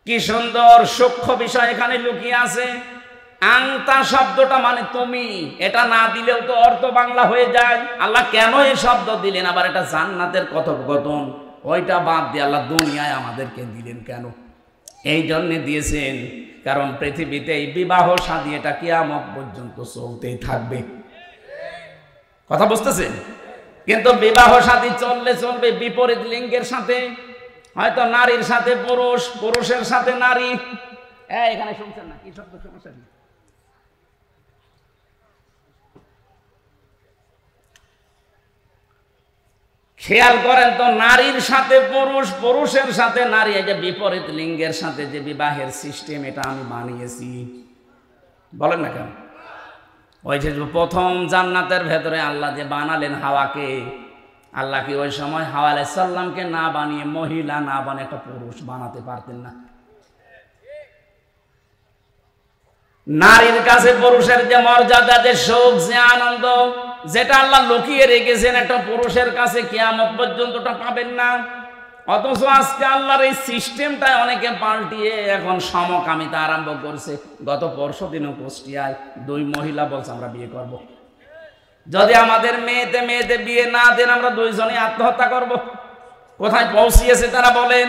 Speaker 1: কি সুন্দর সূক্ষ্ম বিষয় এখানে লুকিয়ে আছে। আনতা শব্দটা মানে তুমি, এটা না দিলেও তো অর্থ বাংলা হয়ে যায়। আল্লাহ কেন এই শব্দ দিলেন? আবার এটা জান্নাতের কথোপকথন, ওইটা বাদ দিয়ে আল্লাহ দুনিয়ায় আমাদেরকে দিলেন কেন? এই জন্যে দিয়েছেন কারণ পৃথিবীতে এই বিবাহ শাদী এটা কিয়ামত পর্যন্ত চলতেই থাকবে। কথা বুঝতেছেন? কিন্তু বিবাহ শাদী চললে চলবে বিপরীত লিঙ্গের সাথে, হয়তো নারীর সাথে পুরুষ, পুরুষের সাথে নারী। এখানে শুনছেন না কি শব্দ? সমস্যা কি? খেয়াল করেন তো, নারীর সাথে পুরুষ, পুরুষের সাথে নারী, এই যে বিপরীত লিঙ্গের সাথে যে বিবাহের সিস্টেম, এটা আমি বানিয়েছি। বলেন না কেন? ওই যে প্রথম জান্নাতের ভেতরে আল্লাহ যে বানালেন হাওয়াকে, আল্লাহ কি ওই সময় হাওয়া আলাইহিস সালামকে না বানিয়ে, মহিলা না বানিয়ে একটা পুরুষ বানাতে পারতেন না? নারীর কাছে পুরুষের যে মর্যাদা, যে সুখ, যে আনন্দ, যেটা আল্লাহ লুকিয়ে রেখেছেন একটা পুরুষের কাছে কিয়ামত পর্যন্ত পাবেন না। অথচ আজকে আল্লাহর এই সিস্টেমটা অনেকে পাল্টিয়ে এখন সমকামিতা আরম্ভ করছে। গত পরশু দিনও কুষ্টিয়ায় 2 মহিলা বলছে আমরা বিয়ে করব। যদি আমাদের মেয়েতে বিয়ে না দেন, আমরা 2 জনই আত্মহত্যা করব। কোথায় পৌঁছিয়েছে তারা বলেন?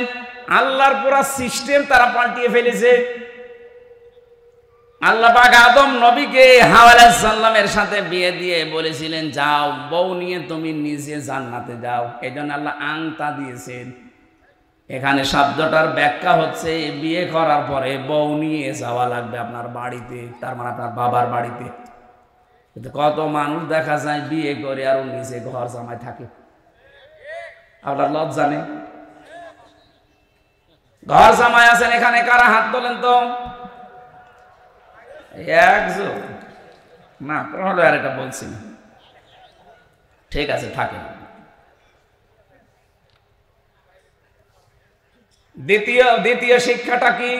Speaker 1: আল্লাহর পুরা সিস্টেম তারা পাল্টিয়ে ফেলেছে। আল্লাহ পাক আদম নবীকে হাওয়া আলাইহিস সালামের সাথে বিয়ে দিয়ে বলেছিলেন, যাও বউ নিয়ে তুমি নিজে জান্নাতে যাও। এজন্য আল্লাহ আনতা দিয়েছেন। এখানে শব্দটার ব্যাখ্যা হচ্ছে, বিয়ে করার পরে বউ নিয়ে যাওয়া লাগবে আপনার বাড়িতে, তার মানে আপনার বাবার বাড়িতে। কিন্তু কত মানুষ দেখা যায় বিয়ে করে আর নিজে ঘর জামাই থাকে। আপনার লজ্জা নেই? ঘর জামাই আছেন এখানে কারা? হাত তোলেন তো। একজন না, তাহলে আর এটা বলছি না। ঠিক আছে, থাকেন। দ্বিতীয় শিক্ষাটা কি?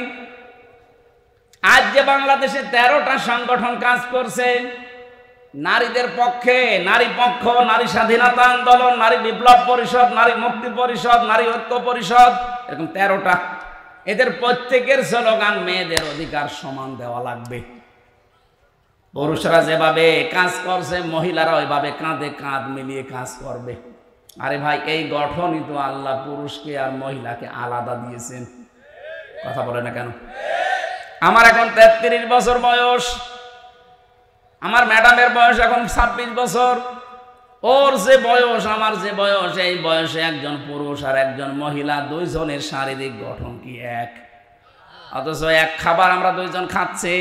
Speaker 1: আজ যে বাংলাদেশে 13টা সংগঠন কাজ করছে নারীদের পক্ষে, নারী পক্ষ, নারী স্বাধীনতা আন্দোলন, নারী বিপ্লব পরিষদ, নারী মুক্তি পরিষদ, নারী ঐক্য পরিষদ, এরকম 13টা। এদের প্রত্যেকের স্লোগান মেয়েদের অধিকার সমান দেওয়া লাগবে। পুরুষরা যেভাবে কাজ করছে মহিলারা ওইভাবে কাঁধে কাঁধ মিলিয়ে কাজ করবে। আরে ভাই, এই গঠনই তো আল্লাহ পুরুষকে আর মহিলাকে আলাদা দিয়েছেন। কথা বলে না কেন? আমার এখন 33 বছর বয়স, আমার ম্যাডামের বয়স এখন 26 বছর। ওর যে বয়স আমার যে বয়স, এই বয়সে একজন পুরুষ আর একজন মহিলা দুইজনের শারীরিক গঠন কি এক? অথচ এক খাবার আমরা দুইজন খাচ্ছি,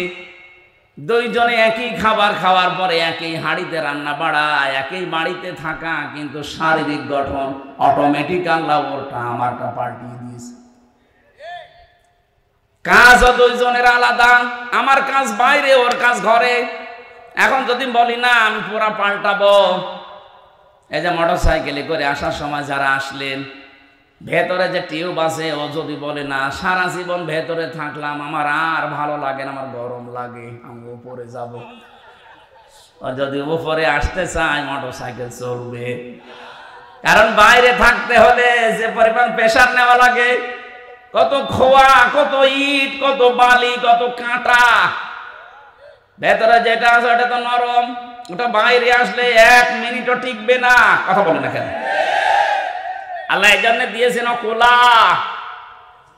Speaker 1: দুইজনে একই খাবার খাওয়ার পরে একই হাঁড়িতে রান্না বাড়া, একই বাড়িতে থাকা, কিন্তু শারীরিক গঠন অটোমেটিক আল্লাহ ওরটা আমারটা পাল্টিয়ে দিয়েছে। কাজও দুইজনের আলাদা, আমার কাজ বাইরে, ওর কাজ ঘরে। এখন যদি বলি না আমি পুরা পাল্টাবো, এই যে মোটর সাইকেলে করে আসার সময় যারা আসলেন, ভেতরে যে টিউব আছে, ও যদি বলে না সারা জীবন ভেতরে থাকলাম, আমার আর ভালো লাগে না, আমার গরম লাগে, আমি উপরে যাব। ও যদি উপরে আসতে চায় মোটর সাইকেল চলবে, কারণ বাইরে থাকতে হলে যে পরিমাণ প্রেসার নেওয়া লাগে, কত খোয়া, কত ইট, কত বালি, কত কাঁটা। ভেতরে যেটা আছে ওটা তো নরম, ওটা বাইরে আসলে 1 মিনিটও টিকবে না। কথা বলে না কেন? আল্লাহ এই জন্য দিয়েছেন কোলা।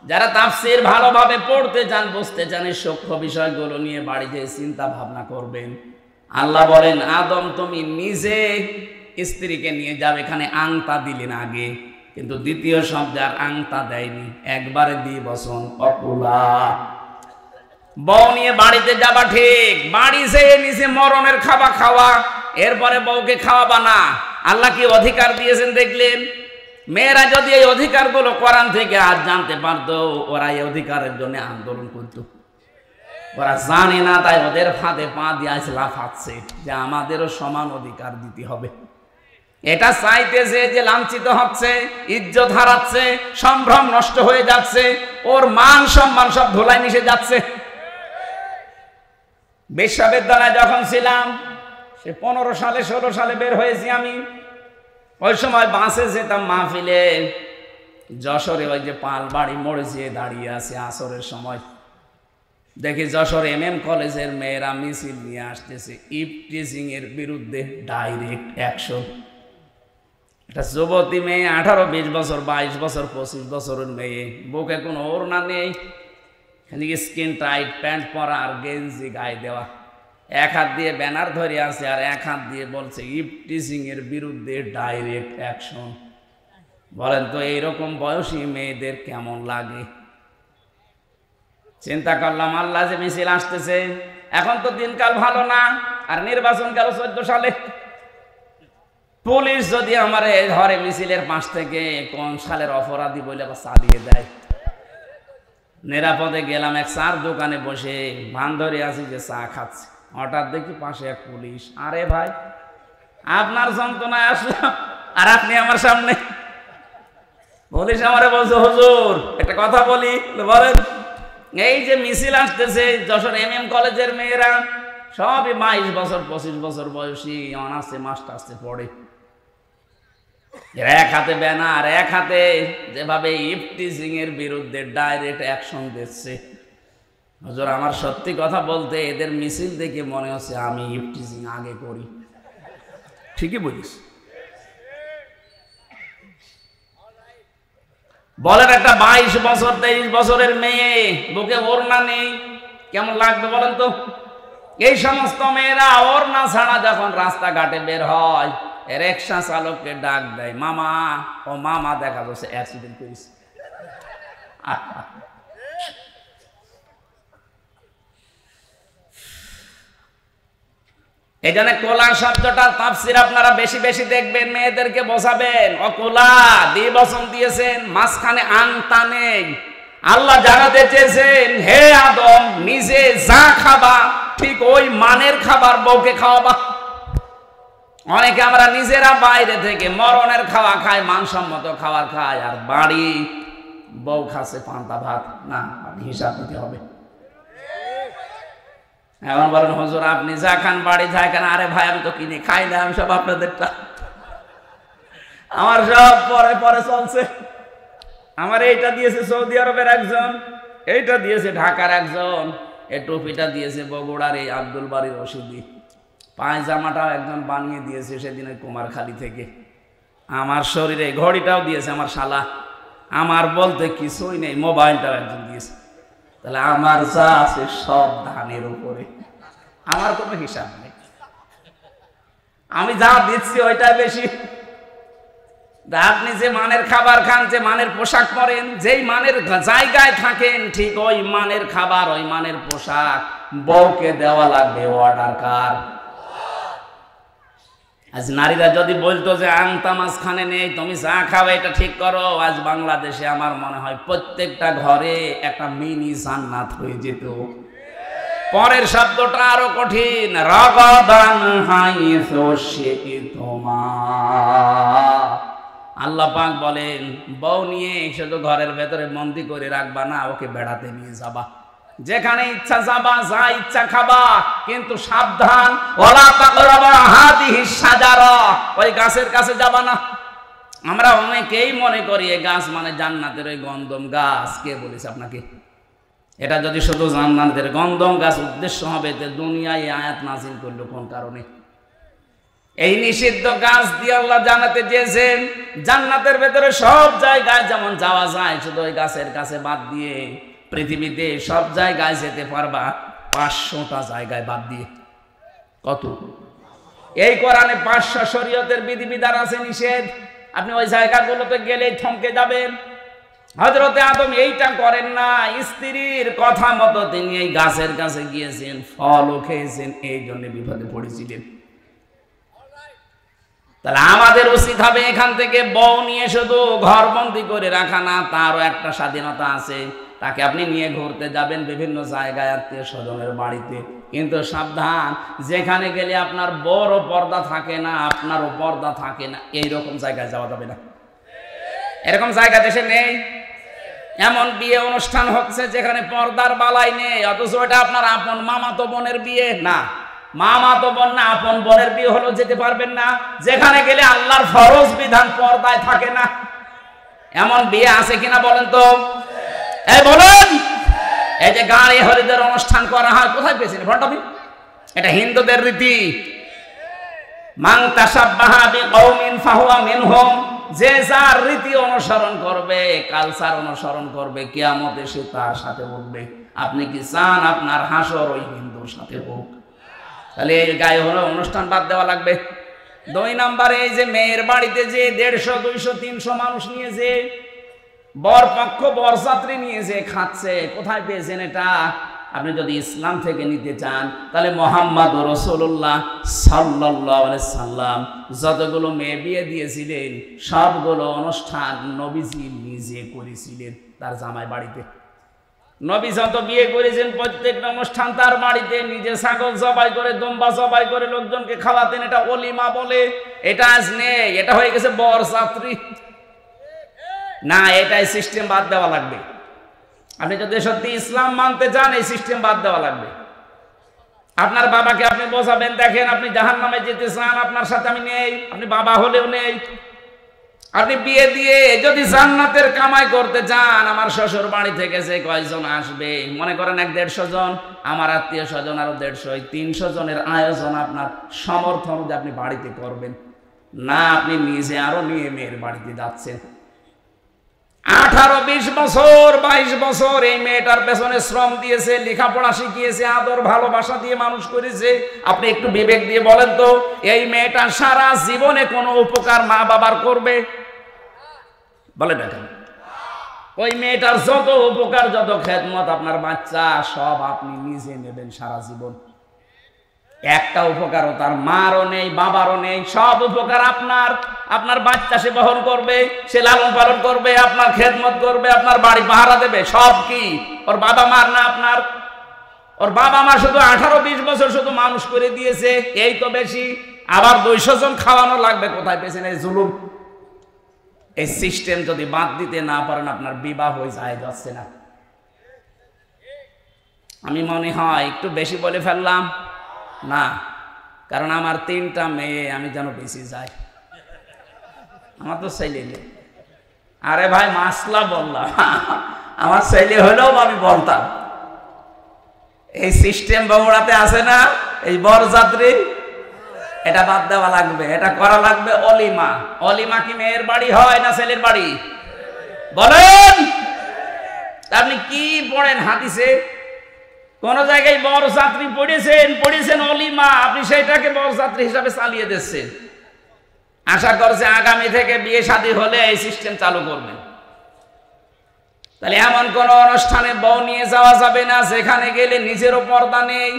Speaker 1: যারা তাফসীর ভালোভাবে পড়তে চান, বুঝতে চান, এই সূক্ষ্ম বিষয়গুলো নিয়ে বাড়িতে চিন্তা ভাবনা করবেন। আল্লাহ বলেন, আদম তুমি নিজে স্ত্রীকে নিয়ে যাবে, এখানে আংতা দিলেন আগে, কিন্তু দ্বিতীয় শব্দে আর আংতা দেয়নি, একবারে দিয়ে বসন অকুলা। বউ নিয়ে বাড়িতে যাবা ঠিক, বাড়ি যেয়ে নিচে মরণের খাবা খাওয়া, এরপরে বউকে খাওয়াবা না। আল্লাহ কি অধিকার দিয়েছেন দেখলেন? মেয়েরা যদি এই অধিকারগুলো কোরআন থেকে আজ জানতে পারতো, ওরা এই অধিকারের জন্য আন্দোলন করত। ওরা জানে না, তাই ওদের ফাঁদে পা দিয়ে লাফাচ্ছে যে আমাদেরও সমান অধিকার দিতে হবে। এটা চাইতেছে যে লাঞ্ছিত হচ্ছে, ইজ্জত হারাচ্ছে, সম্ভ্রম নষ্ট হয়ে যাচ্ছে, ওর মান সম্মান সব ধুলায় মিশে যাচ্ছে। বিশ্ববিদ্যালয়ে যখন ছিলাম, সে 15 সালে 16 সালে বের হয়েছি আমি। ওই সময় বাসে যেতাম মাহফিলে, যশোরে ওই যে পালবাড়ি মোড়ে যেয়ে দাঁড়িয়ে আছে আসরের সময়, দেখি যশোর MM কলেজের মেয়েরা মিছিল নিয়ে আসতেছে ইভটিজিং এর বিরুদ্ধে ডাইরেক্ট অ্যাকশন। একটা যুবতী মেয়ে, 18-20 বছর, 22 বছর, 25 বছরের মেয়ে, বুকে কোনো ওড়না নেই, স্কিন টাইট প্যান্ট পরা আর গেঞ্জি গায়ে দেওয়া, এক হাত দিয়ে ব্যানার ধরে আছে আর এক হাত দিয়ে বলছে ইভটিজিং এর বিরুদ্ধে ডাইরেক্ট অ্যাকশন। বলেন তো এইরকম বয়সী মেয়েদের কেমন লাগে? চিন্তা করলাম, আল্লাহ যে মিছিল আসতেছে, এখন তো দিনকাল ভালো না, আর নির্বাচন গেল 14 সালে। পুলিশ যদি আমার ধরে মিছিলের পাশ থেকে, কোন সালের অপরাধী বলে চালিয়ে দেয়। নিরাপদে গেলাম, এক চার দোকানে বসে ভান ধরে আছি যে চা খাচ্ছি, হঠাৎ দেখি পাশে এক পুলিশ। আরে ভাই, আপনার যন্ত্রণায় আসলাম আর আপনি আমার সামনে। পুলিশ আমারে বলছে, হুজুর একটা কথা বলি। বলেন। এই যে মিছিল আসতেছে, যশোর MM কলেজের মেয়েরা সবই 22 বছর 25 বছর বয়সী, অনার্সে মাস্টার্সে পড়ে। এক হাতে ব্যানার, এক হাতে যেভাবে ইভটিজিং এর বিরুদ্ধে ডাইরেক্ট অ্যাকশন দিচ্ছে। হুজুর আমার সত্যি কথা বলতে এদের মিছিল দেখে মনে হচ্ছে আমি ইভটিজিং আগে করি। ঠিকই বলিস। বলেন, একটা 22 বছর 23 বছরের মেয়ে, বুকে ওড়না নেই, কেমন লাগবে বলেন তো? এই সমস্ত মেয়েরা ওড়না ছাড়া যখন রাস্তাঘাটে বের হয়, রিক্সা চালককে ডাক দেয়, মামা। ও মামা, দেখা যাচ্ছে অ্যাক্সিডেন্ট করেছে। এই জন্য কোলা শব্দটার তাফসীর আপনারা বেশি বেশি দেখবেন, মেয়েদেরকে বোঝাবেন। অকুলা দ্বিবচন দিয়েছেন, মাঝখানে আংতা নেই। আল্লাহ জানাতে চেয়েছেন, হে আদম, নিজে যা খাবা ঠিক ওই মানের খাবার বউকে খাওয়াবা। অনেকে আমরা নিজেরা বাইরে থেকে মরণের খাওয়া খাই, মানসম্মত খাবার খাই, আর বাড়ি বউ খাচ্ছে পান্তা ভাত। না, হিসাব দিতে হবে। এখন বলেন হুজুর আপনি যা খান বাড়ি যা খান, আরে ভাই আমি তো কিনে খাই না, আমি সব আপনাদেরটা, আমার সব পরে পরে চলছে। আমার এইটা দিয়েছে সৌদি আরবের একজন, এইটা দিয়েছে ঢাকার একজন, এই টুপিটা দিয়েছে বগুড়ার এই আব্দুল বাড়ির রশিদি, পায়জামাটাও একজন বানিয়ে দিয়েছে সেদিনের কুমারখালী থেকে, আমার শরীরে ঘড়িটাও দিয়েছে আমার শালা, আমার বলতে কিছুই নেই, মোবাইলটাও একজন দিয়েছে। তাহলে আমার যা আছে সব ধানের উপরে, আমার কোনো হিসাব নেই, আমি যা দিচ্ছি ওইটাই বেশি। আপনি যে মানের খাবার খান, যে মানের পোশাক পরেন, যেই মানের জায়গায় থাকেন, ঠিক ওই মানের খাবার ওই মানের পোশাক বউকে দেওয়া লাগবে। অর্ডার কার? আজ নারীরা যদি বলতো যে আংতা মাঝখানে নেই, তুমি যা খাবে এটা ঠিক করো, আজ বাংলাদেশে আমার মনে হয় প্রত্যেকটা ঘরে একটা মিনি জান্নাত হয়ে যেত। পরের শব্দটা আরো কঠিন, রাগাদান হাইসু শি'তুমা। আল্লাহ পাক বলেন বউ নিয়ে শুধু ঘরের ভেতরে বন্দি করে রাখবা না, ওকে বেড়াতে নিয়ে যাবা, যেখানে ইচ্ছা যাবা, যা ইচ্ছা খাবা, কিন্তু সাবধান, ওয়ালা তাকরাবা হাদিহিস শাজারা, ওই গাছের কাছে যাবা না। আমরা অনেকেই মনে করি এই গাছ মানে জান্নাতের ওই গন্ধম গাছ। কে বলেছে আপনাকে? এটা যদি শুধু জান্নাতের গন্ধম গাছ উদ্দেশ্য হবে, তো দুনিয়ায় আয়াত নাযিল করলো কোন কারণে? এই নিষিদ্ধ গাছ দিয়ে আল্লাহ জান্নাতে দিয়েছেন। জান্নাতের ভেতরে সব জায়গায় যেমন যাওয়া যায়, শুধু ওই গাছের কাছে বাদ দিয়ে পৃথিবীতে সব জায়গায় যেতে পারবা 500টা জায়গায় বাদ দিয়ে। কত? এই কোরআনে 500 শরীয়তের বিধিবিধান আছে নিষেধ, আপনি ওই জায়গাগুলোতে গেলেই থমকে যাবেন। হযরতে আদম এইটা করেন না, স্ত্রীর কথা মতো তিনি এই গাছের কাছে গিয়েছেন, ফলও খেয়েছেন, এই জন্য বিপদে পড়েছিলেন। তাহলে আমাদের উচিত হবে এখান থেকে বউ নিয়ে শুধু ঘরবন্দি করে রাখা না, তারও একটা স্বাধীনতা আছে। তাকে আপনি নিয়ে ঘুরতে যাবেন বিভিন্ন জায়গায়, আত্মীয় স্বজনের বাড়িতে, কিন্তু সাবধান, যেখানে গেলে আপনার বড় পর্দা থাকে না, আপনারও পর্দা থাকে না, এইরকম জায়গায় যাওয়া যাবে না। এরকম জায়গা দেশে নেই। এমন বিয়ে অনুষ্ঠান হচ্ছে যেখানে পর্দার বালাই নেই, অথচ এটা আপনার আপন মামাতো বোনের বিয়ে না, মামাতো বোন না, আপন বোনের বিয়ে হলো যেতে পারবেন না, যেখানে গেলে আল্লাহর ফরজ বিধান পর্দায় থাকে না। এমন বিয়ে আছে কিনা বলেন তো? এই বলেন, এই যে গাড়ি হরিদের অনুষ্ঠান করা হয়, কোথায় পেয়েছেন? ভণ্ডামি। এটা হিন্দুদের রীতি। মান তাশাব্বাহা বিকওমিন ফাহুয়া মিনহুম, যে যার রীতি অনুসরণ করবে, কালচার অনুসরণ করবে, কিয়ামতে সে তার সাথে উঠবে। আপনি কি চান আপনার হাসর ওই হিন্দুর সাথে হোক? তাহলে এই গায়ে হলো অনুষ্ঠান বাদ দেওয়া লাগবে। 2 নম্বরে, এই যে মেয়ের বাড়িতে যে 150, 200, 300 মানুষ নিয়ে যে বর পক্ষ বরযাত্রী নিয়ে যে খাচ্ছে, কোথায় পেয়েছেন এটা? আপনি যদি ইসলাম থেকে নিতে চান, তাহলে মুহাম্মদ রাসূলুল্লাহ সাল্লাল্লাহু আলাইহি সাল্লাম যতগুলো মেয়ে বিয়ে দিয়েছিলেন, সবগুলো অনুষ্ঠান নবীজি নিজে করেছিলেন তার জামাই বাড়িতে। নবী যত বিয়ে করেছেন প্রত্যেকটা অনুষ্ঠান তার বাড়িতে নিজে ছাগল জবাই করে, দুম্বা জবাই করে লোকজনকে খাওয়াতেন। এটা ওলিমা বলে। এটা আজ নেই, এটা হয়ে গেছে বরযাত্রী। না, এটাই সিস্টেম বাদ দেওয়া লাগবে। আপনি যদি সত্যি ইসলাম মানতে চান, এই সিস্টেম বাদ দেওয়া লাগবে। আপনার বাবাকে আপনি বোঝাবেন, দেখেন আপনি জাহান্নামে যেতে চান, আপনার সাথে আমি নেই, আপনি বাবা হলেও নেই। আপনি বিয়ে দিয়ে যদি জান্নাতের কামাই করতে চান, আমার শ্বশুর বাড়ি থেকে যে কয়জন আসবে, মনে করেন 150 জন, আমার আত্মীয় স্বজন আরো 150, 300 জনের আয়োজন আপনার সমর্থ অনুযায়ী আপনি বাড়িতে করবেন না। আপনি নিজে আরো নিয়ে মেয়ের বাড়িতে যাচ্ছেন। 18, 20 বছর, 22 বছর এই মেয়েটার পেছনে শ্রম দিয়েছে, লেখাপড়া শিখিয়েছে, আদর ভালোবাসা দিয়ে মানুষ করেছে। আপনি একটু বিবেক দিয়ে বলেন তো, এই মেয়েটা সারা জীবনে কোনো উপকার মা বাবার করবে? বলে দেখেন, ওই মেয়েটার যত উপকার, যত খেদমত আপনার বাচ্চা, সব আপনি নিজে নেবেন সারা জীবন। একটা উপকারও তার মারও নেই, বাবারও নেই। সব উপকার আপনার। আপনার বাচ্চা সে বহন করবে, সে লালন পালন করবে, আপনার খেদমত করবে, আপনার বাড়ি পাহারা দেবে। সব কি ওর বাবা মার না আপনার? ওর বাবা মা শুধু 18-20 বছর শুধু মানুষ করে দিয়েছে, এই তো বেশি। আবার 200 জন খাওয়ানো লাগবে। কোথায় পেয়েছেন এই জুলুম? এই সিস্টেম যদি বাদ দিতে না পারেন, আপনার বিবাহ হয়ে যায় যাচ্ছে না। আমি মনে হয় একটু বেশি বলে ফেললাম না, কারণ আমার 3টা মেয়ে, আমি যেন বেশি যাই। আমার তো ছেলে নেই। আরে ভাই মাসলা বললাম, আমার ছেলে হলেও আমি বলতাম। এই সিস্টেম বগুড়াতে আছে না, এই বরযাত্রী, এটা বাদ দেওয়া লাগবে, এটা করা লাগবে অলিমা। অলিমা কি মেয়ের বাড়ি হয় না ছেলের বাড়ি? বলেন। আপনি কি পড়েন হাদিসে? কোন জায়গায় বরযাত্রী পড়েছেন অলিমা, আপনি সেটাকে বরযাত্রী হিসাবে চালিয়ে দিচ্ছেন। আশা করছে আগামী থেকে বিয়ে শাদী হলে এই সিস্টেম চালু করবেন। তাহলে এমন কোন অনুষ্ঠানে বউ নিয়ে যাওয়া যাবে না যেখানে গেলে নিজেরও পর্দা নেই,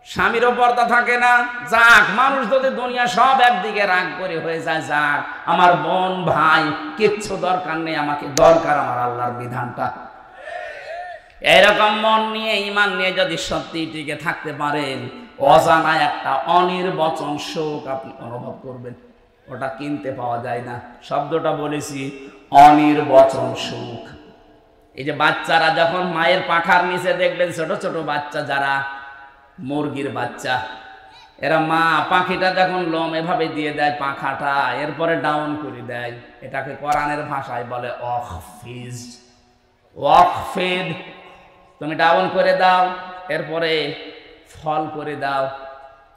Speaker 1: স্বামীরও পর্দা থাকে না। যাক, মানুষ যদি দুনিয়া সব একদিকে রাগ করে হয়ে যায়, যাক, আমার বোন ভাই কিচ্ছু দরকার নেই, আমাকে দরকার আমার আল্লাহর বিধানটা। এরকম মন নিয়ে, ঈমান নিয়ে যদি সত্যি টিকে থাকতে পারেন, অজানা একটা অনির্বচন সুখ আপনি অনুভব করবেন। ওটা কিনতে পাওয়া যায় না। শব্দটা বলেছি, অনির্বচন সুখ। এই যে বাচ্চারা যখন মায়ের পাখার নিচে দেখবেন ছোট ছোট বাচ্চা, যারা মুরগির বাচ্চা, এরা মা পাখিটা যখন লোম এভাবে দিয়ে দেয় পাখাটা, এরপরে ডাউন করে দেয়, এটাকে কোরআনের ভাষায় বলে ওয়াকফিজ। ওয়াকফিদ, তুমি ডাউন করে দাও, এরপরে ফল করে দাও।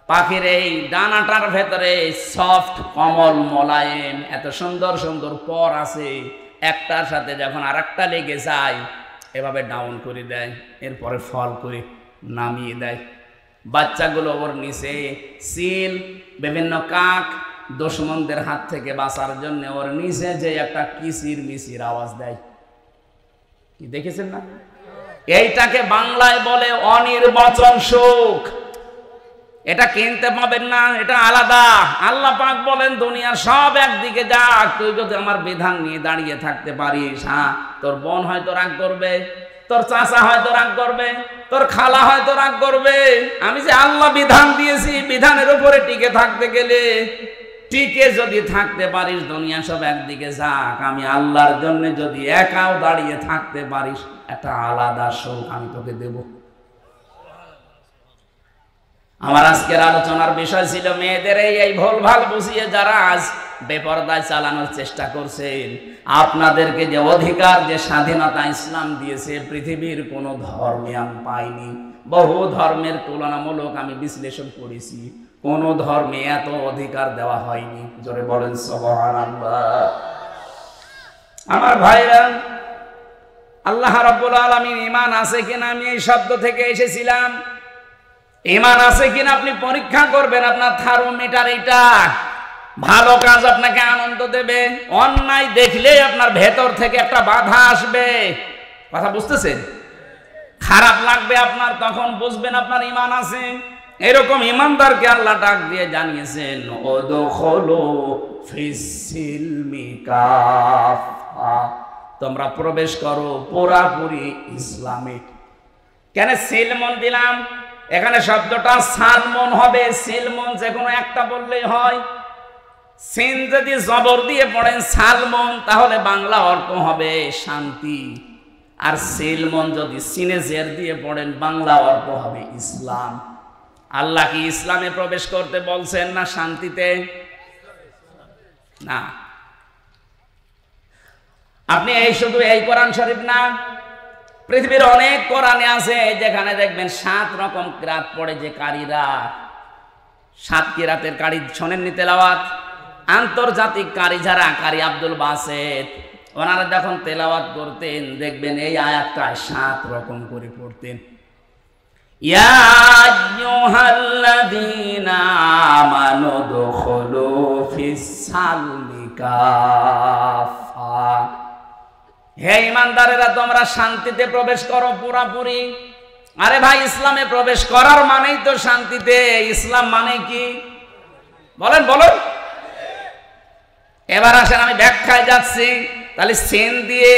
Speaker 1: পাখির এই ডানাটার ভেতরে সফট, কমল, মোলায়েম, এত সুন্দর সুন্দর পর আছে, একটার সাথে যখন আরেকটা লেগে যায় এভাবে ডাউন করে দেয়, এরপরে ফল করে নামিয়ে দেয়। বাচ্চাগুলো ওর নিচে সিল, বিভিন্ন কাক, দুশমনদের হাত থেকে বাঁচার জন্য ওর নিচে যে একটা কিচির মিচির আওয়াজ দেয়, কি দেখেছেন না? এইটাকে বাংলায় বলে অনির্বচন সুখ। এটা কিনতে পাবেন না, এটা আলাদা। আল্লাহ পাক বলেন দুনিয়া সব একদিকে যাক, তুই যদি আমার বিধান নিয়ে দাঁড়িয়ে থাকতে পারিস, হ্যাঁ, তোর বোন হয়তো রাগ করবে, তোর চাচা হয়তো রাগ করবে, তোর খালা হয়তো রাগ করবে। আমি যে আল্লাহ বিধান দিয়েছি, বিধানের উপরে টিকে থাকতে গেলে, টিকে যদি থাকতে পারিস, দুনিয়া সব একদিকে যাক, আমি আল্লাহর জন্য যদি একাও দাঁড়িয়ে থাকতে পারিস, একটা আলাদা সুখ আমি তোকে দেব। আমার আজকের আলোচনার বিষয় ছিল মেয়েদের এই ভুলভাল বুঝিয়ে যারা আজ বেপরদায় চালানোর চেষ্টা করছেন। আপনাদেরকে যে অধিকার, যে স্বাধীনতা ইসলাম দিয়েছে, পৃথিবীর কোনো ধর্মে আমি পাইনি। বহু ধর্মের তুলনামূলক আমি বিশ্লেষণ করেছি, কোন ধর্মে এত অধিকার দেওয়া হয়নি। জোরে বলেন সুবহানাল্লাহ। আমার ভাইরা, আল্লাহ রাব্বুল আলামিন ঈমান আছে কিনা, আমি এই শব্দ থেকে এসেছিলাম। ঈমান আছে কিনা আপনি পরীক্ষা করবেন। আপনার থার্মোমিটার এটা। ভালো কাজ আপনাকে আনন্দ দেবে, অন্যায় দেখলেই আপনার ভেতর থেকে একটা বাধা আসবে। কথা বুঝতেছেন? খারাপ লাগবে আপনার, তখন বুঝবেন আপনার ঈমান আছে। এরকম ঈমানদারকে আল্লাহ ডাক দিয়ে জানিয়েছেন, উদখুলু ফিস-সিলমি কাফা, তোমরা প্রবেশ করো পুরাপুরি ইসলামে। কেন সিলমন দিলাম? এখানে শব্দটা সালমন হবে, সিলমন যে কোনো একটা বললেই হয়। সিন যদি জবর দিয়ে পড়েন সালমন, তাহলে বাংলা অর্থ হবে শান্তি। আর সিলমন যদি সিনে জের দিয়ে পড়েন, বাংলা অর্থ হবে ইসলাম। আল্লাহ কি ইসলামে প্রবেশ করতে বলছেন না শান্তিতে? না। আপনি এই শুধু এই কোরআন শরীফ না, পৃথিবীর অনেক কোরআনে আছে যেখানে দেখবেন 7 রকম কিরাত পড়ে যে কারীরা, 7 কিরাতের কারী শোনেননি তেলাওয়াত? আন্তর্জাতিক কারী যারা, কারী আব্দুল বাসেত, ওনারা যখন তেলাওয়াত করতেন দেখবেন এই আয়াতটা 7 রকম করে পড়তেন। ইয়া আইয়ুহাল্লাযীনা আমানু দুখুলু ফিস-সালমি কাফা, হে ঈমানদারেরা তোমরা শান্তিতে প্রবেশ করো পুরাপুরি। আরে ভাই, ইসলামে প্রবেশ করার মানেই তো শান্তিতে। ইসলাম মানে কি বলেন বলেন। এবার আসেন আমি ব্যাখ্যায় যাচ্ছি। তাহলে সিন দিয়ে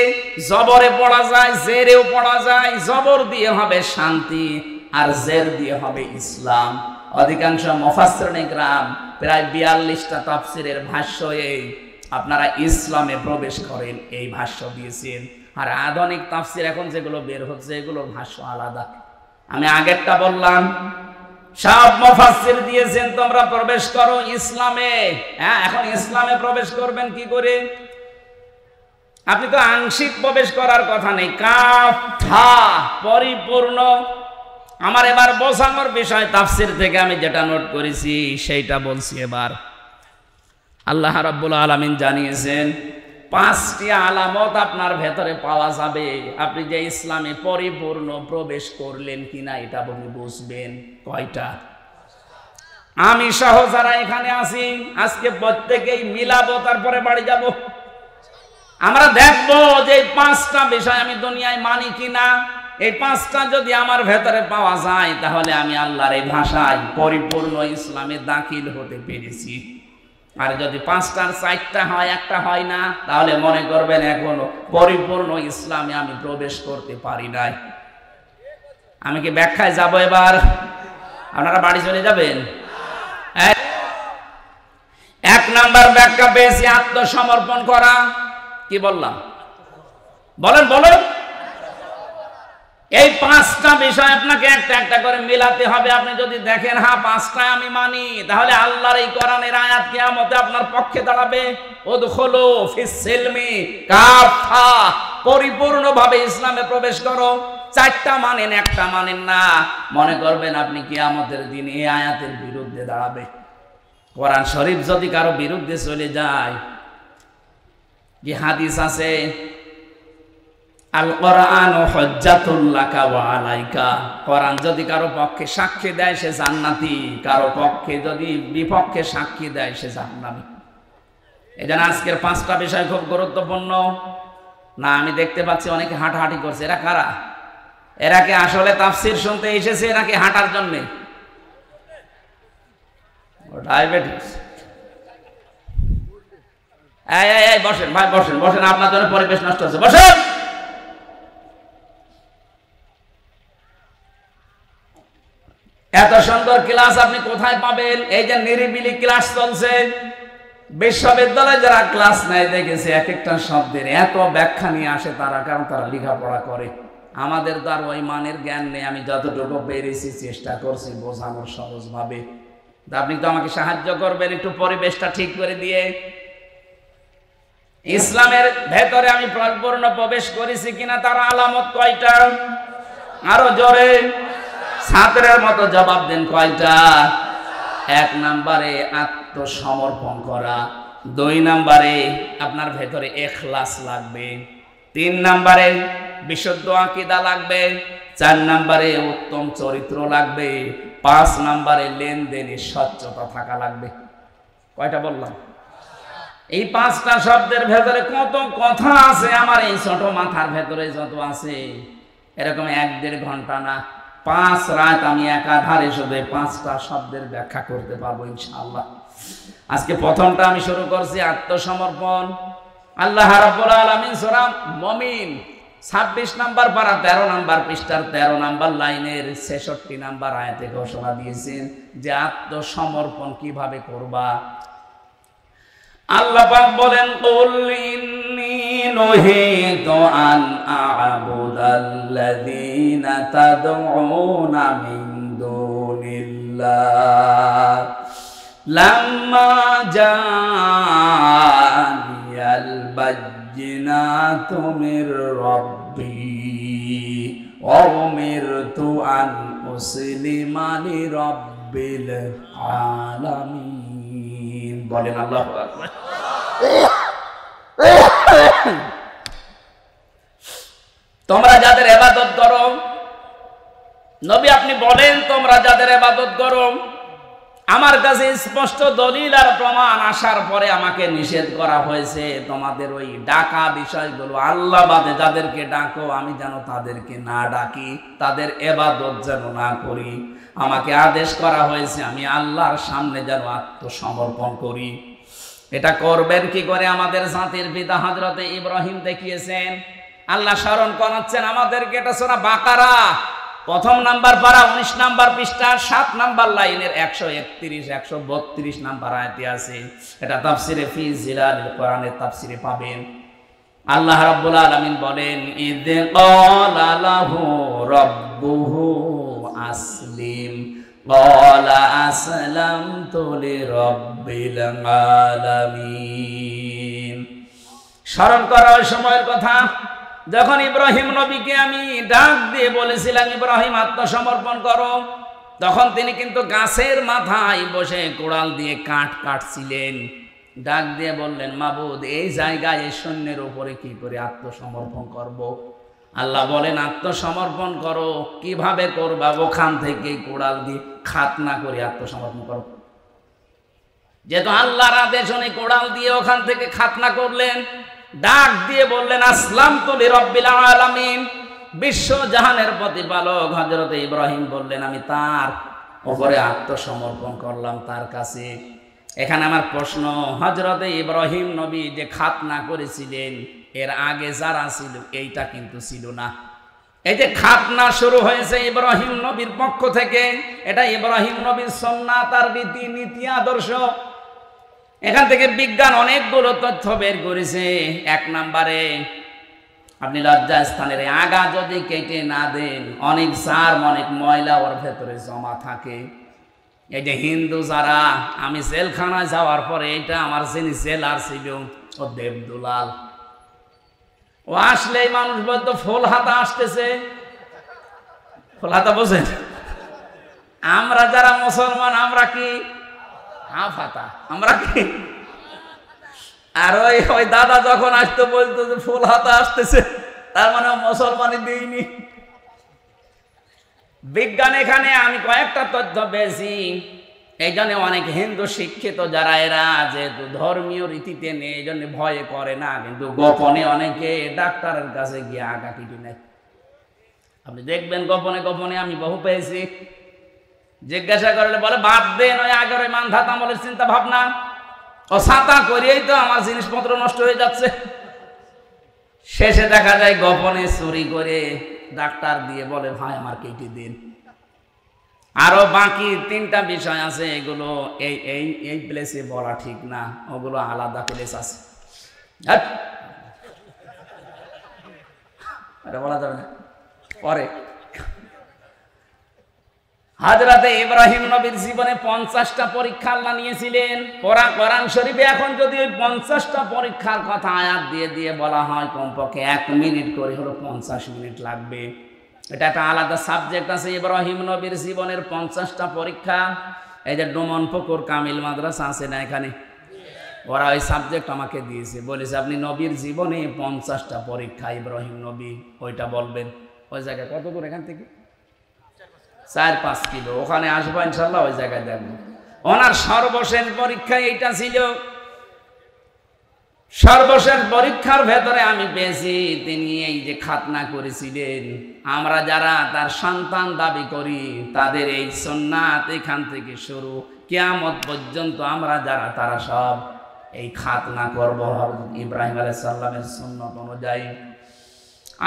Speaker 1: জবরে পড়া যায়, জেরেও পড়া যায়। জবর দিয়ে হবে শান্তি, আর জের দিয়ে হবে ইসলাম। অধিকাংশ মুফাসসিরিন ইকরাম প্রায় 42টা তাফসীরের ভাষ্য এই আপনারা ইসলামে প্রবেশ করেন এই ভাষ্য দিয়েছেন। আর আধুনিক তাফসীর এখন যেগুলো বের হচ্ছে, এগুলোর ভাষ্য আলাদা। আমি আগেরটা বললাম, সব মুফাসসির দিয়েছেন তোমরা প্রবেশ করো ইসলামে। হ্যাঁ, এখন ইসলামে প্রবেশ করবেন কি করে? আপনি তো আংশিক প্রবেশ করার কথা নেই, কাফা পরিপূর্ণ। আমার এবার বোঝানোর বিষয় তাফসীর থেকে আমি যেটা নোট করেছি সেইটা বলছি। এবার আল্লাহ রাব্বুল আলামিন জানিয়েছেন 5টি আলামত আপনার ভেতরে পাওয়া যাবে, আপনি যে ইসলামে পরিপূর্ণ প্রবেশ করলেন কিনা এটা আপনি বুঝবেন। কয়টা? আমি সহ যারা এখানে আছি আজকে প্রত্যেকেই মিলাবো, তারপরে বাড়ি যাব। আমরা দেখবো যে 5টা বিষয় আমি দুনিয়ায় মানি কিনা। এই 5টা যদি আমার ভেতরে পাওয়া যায় তাহলে আমি আল্লাহর এই ভাষায় পরিপূর্ণ ইসলামে দাখিল হতে পেরেছি। আর যদি 5টার 4টা হয়, একটা হয় না, তাহলে মনে করবেন এখনো পরিপূর্ণ ইসলামে আমি প্রবেশ করতে পারি নাই। আমি কি ব্যাখ্যায় যাব এবার? আপনারা বাড়ি চলে যাবেন? 1 নাম্বার ব্যাখ্যা পেয়েছি আত্মসমর্পণ করা। কি বললাম? বলেন বলেন। এই 5টা বিষয় আপনাকে একটা একটা করে মিলাতে হবে। আপনি যদি দেখেন হ্যাঁ 5টা আমি মানি, তাহলে আল্লাহর এই কোরআনের আয়াত কিয়ামতে আপনার পক্ষে দাঁড়াবে। উদখুলু ফিস সিলমি কাফা, পরিপূর্ণভাবে ইসলামে প্রবেশ করো। 4টা মানেন, একটা মানেন না, মনে করবেন আপনি কিয়ামতের দিন এই আয়াতের বিরুদ্ধে দাঁড়াবে। কোরআন শরীফ যদি কারো বিরুদ্ধে চলে যায়, যে হাদিস আছে আল কোরআনু হুজ্জাতুল লাকা ওয়া আলাইকা, কোরআন যদি কারো পক্ষে সাক্ষী দেয় সে জান্নাতি, কারো পক্ষে যদি বিপক্ষে সাক্ষী দেয় সে জাহান্নামী। এজন্য আজকের 5টা বিষয় খুব গুরুত্বপূর্ণ। না, আমি দেখতে পাচ্ছি অনেকে হাঁটাহাঁটি করছে। এরা কারা? এরা কি আসলে তাফসীর শুনতে এসেছে নাকি হাঁটার জন্যে? ডায়াবেটিস। এই বসেন ভাই, বসেন বসেন, আপনার জন্য পরিবেশ নষ্ট হচ্ছে, বসেন। এত সুন্দর ক্লাস আপনি কোথায় পাবেন? এই যে নিরিবিলি ক্লাস চলছে, বিশ্ববিদ্যালয়ে যারা ক্লাস নেয় দেখেছি এক একটা শব্দের এত ব্যাখ্যা নিয়ে আসে তারা, কারণ তারা লেখাপড়া করে। আমাদের তো আর ওই মানের জ্ঞান নেই। আমি যতটুকু পেরেছি চেষ্টা করছি বোঝানোর সহজভাবে। আপনি তো আমাকে সাহায্য করবেন একটু পরিবেশটা ঠিক করে দিয়ে। ইসলামের ভেতরে আমি পরিপূর্ণ প্রবেশ করেছি কিনা তার আলামত কয়টা? আরো জোরে ছাত্রের মতো জবাব দেন, কয়টা? 1 নম্বরে আত্মসমর্পণ করা, 2 নম্বরে আপনার ভেতরে ইখলাস লাগবে, 3 নম্বরে বিশুদ্ধ আকীদা লাগবে, 4 নম্বরে উত্তম চরিত্র লাগবে, 5 নম্বরে লেনদেনে স্বচ্ছতা থাকা লাগবে। কয়টা বললাম? এই 5টা শব্দের ভেতরে কত কথা আছে আমার এই ছোট মাথার ভেতরে যত আছে, এরকম 1-1.5 ঘন্টা না, 5 রাত আমি একাধারে শুধু 5টা শব্দের ব্যাখ্যা করতে পারবো ইনশাআল্লাহ। আজকে প্রথমটা আমি শুরু করছি আত্মসমর্পণ। আল্লাহ রাব্বুল আলামিন সূরা মুমিন 26 নম্বর পারা 13 নম্বর পৃষ্ঠার 13 নম্বর লাইনের 66 নম্বর আয়াতে ঘোষণা দিয়েছেন যে আত্মসমর্পণ কিভাবে করবা। আল্লাহ পাক বলেন, কুল ইন্নী নুহিতু আন আ'বুদাল্লাযীনা তাদউনা মিন দুনিল্লাহ লাম্মা জাআনিয়াল বায়্যিনাতু মির রাব্বি ওয়া উমিরতু আন উসলিমা লিরাব্বিল আলামিন। বলেন আল্লাহু আকবার। তোমরা যাদের ইবাদত করো, নবী আপনি বলেন তোমরা যাদের ইবাদত করো, আমার কাছে স্পষ্ট দলিল আর প্রমাণ আসার পরে আমাকে নিষেধ করা হয়েছে তোমাদের ওই ডাকা বিষয়গুলো, আল্লাহ বাদে যাদেরকে ডাকো আমি যেন তাদেরকে না ডাকি, তাদের ইবাদত যেন না করি। আমাকে আদেশ করা হয়েছে আমি আল্লাহর সামনে যেন আত্মসমর্পণ করি। এটা করবেন কি করে? আমাদের জাতির পিতা হযরত ইব্রাহিম দেখিয়েছেন। আল্লাহ স্মরণ করাচ্ছেন আমাদেরকে। এটা সূরা বাকারা 1 নম্বর পারা 19 নম্বর পৃষ্ঠা 7 নম্বর লাইনের 131 132 নম্বর আয়াতে আছে। এটা তাফসিরে ফি জিলালিল কোরআনের তাফসিরে পাবেন। আল্লাহ রাব্বুল আলামিন বলেন, ইয ক্বালা লাহু রাব্বুহু আসলিম ক্বালা আসলামতু লিরাব্বিল আলামিন। স্মরণ করা ওই সময়ের কথা যখন ইব্রাহিম নবীকে আমি ডাক দিয়ে বলেছিলাম ইব্রাহিম আত্মসমর্পণ করো, তখন তিনি কিন্তু গাছের মাথায় বসে কোড়াল দিয়ে কাঠ কাটছিলেন। ডাক দিয়ে বললেন, মাবুদ এই জায়গায় এই সৈন্যের উপরে কি করে আত্মসমর্পণ করব? আল্লাহ বলেন, আত্মসমর্পণ করো। কিভাবে করবা? ওখান থেকে কোড়াল দিয়ে খাতনা করে আত্মসমর্পণ করো। যেহেতু আল্লাহর আদেশ, উনি কোড়াল দিয়ে ওখান থেকে খাতনা করলেন। ডাক দিয়ে বললেন, আসলামতু লিরাব্বিল আলামিন, বিশ্ব জাহানের প্রতিপালক হযরত ইব্রাহিম বললেন, আমি তার উপরে আত্মসমর্পণ করলাম, তার কাছে। এখানে আমার প্রশ্ন, হযরত ইব্রাহিম নবী যে খাতনা করেছিলেন, এর আগে যারা ছিল এইটা কিন্তু ছিল না। এই যে খাতনা শুরু হয়েছে ইব্রাহিম নবীর পক্ষ থেকে, এটা ইব্রাহিম নবীর সুন্নাত, তার রীতি নীতি আদর্শ। এখান থেকে বিজ্ঞান অনেকগুলো তথ্য বের করেছে। এক নম্বরে, আপনি লজ্জাস্থানের আগা যদি কেটে না দেন, অনেক সার অনেক ময়লা ওর ভেতরে জমা থাকে। এই যে হিন্দু যারা, আমি জেলখানায় যাওয়ার পরে এটা আমার যিনি জেলার ছিল ও দেবদুলাল, ও আসলেই মানুষ বলতো ফুল হাতা আসতেছে। ফুল হাতা বোঝেন? আমরা যারা মুসলমান আমরা কি হাফ হাতা, আমরা কি। আর ওই দাদা যখন আসতো বলতো যে ফুল হাতা আসতেছে, তার মানে মুসলমানই দিইনি। বিজ্ঞান এখানে আমি কয়েকটা তথ্য পেয়েছি। এই জন্য অনেক হিন্দু শিক্ষিত যারা, এরা যেহেতু ধর্মীয় রীতিতে নেই, এই জন্য ভয়ে করে না, কিন্তু গোপনে অনেকে ডাক্তারের কাছে গিয়ে আগা কেটে নেয়। আপনি দেখবেন গোপনে গোপনে, আমি বহু পেয়েছি। জিজ্ঞাসা করলে বলে, বাদ দেন ওই আগের ওই মানধাত আমলের চিন্তা ভাবনা, ও ছাতা করিয়েই তো আমার জিনিসপত্র নষ্ট হয়ে যাচ্ছে। শেষে দেখা যায় গোপনে চুরি করে ডাক্তার দিয়ে বলে, ভাই আমার কেটে দিন। আরো বাকি 3টা বিষয় আছে, এগুলো এই এই এই প্লেসে বলা ঠিক না, ওগুলো আলাদা প্লেস আছে, বলা যাবে না পরে। হযরত ইব্রাহিম নবীর জীবনে 50টা পরীক্ষা আল্লাহ নিয়েছিলেন। কোরআন শরীফে এখন যদি ওই 50টা পরীক্ষার কথা আয়াত দিয়ে দিয়ে বলা হয়, কমপক্ষে 1 মিনিট করে হলো 50 মিনিট লাগবে। এটা একটা আলাদা সাবজেক্ট আছে ইব্রাহিম নবীর জীবনের 50টা পরীক্ষা। এই যে ডোমন পুকুর কামিল মাদ্রাসা আছে না এখানে, ওরা ওই সাবজেক্ট আমাকে দিয়েছে, বলেছে আপনি নবীর জীবনে 50টা পরীক্ষা ইব্রাহিম নবী, ওইটা বলবেন। ওই জায়গায় কত দূর এখান থেকে? 4-5 কিলো। ওখানে আসবো ইনশাল্লাহ, ওই জায়গায় দেখবো। ওনার সর্বশেষ পরীক্ষা এইটা ছিল। সর্বশেষ পরীক্ষার ভেতরে আমি পেয়েছি তিনি এই যে খাতনা করেছিলেন। আমরা যারা তার সন্তান দাবি করি, তাদের এই সুন্নাত এখান থেকে শুরু কিয়ামত পর্যন্ত আমরা যারা, তারা সব এই খাতনা করব ইব্রাহিম আলাইহিস সালামের সুন্নাত অনুযায়ী।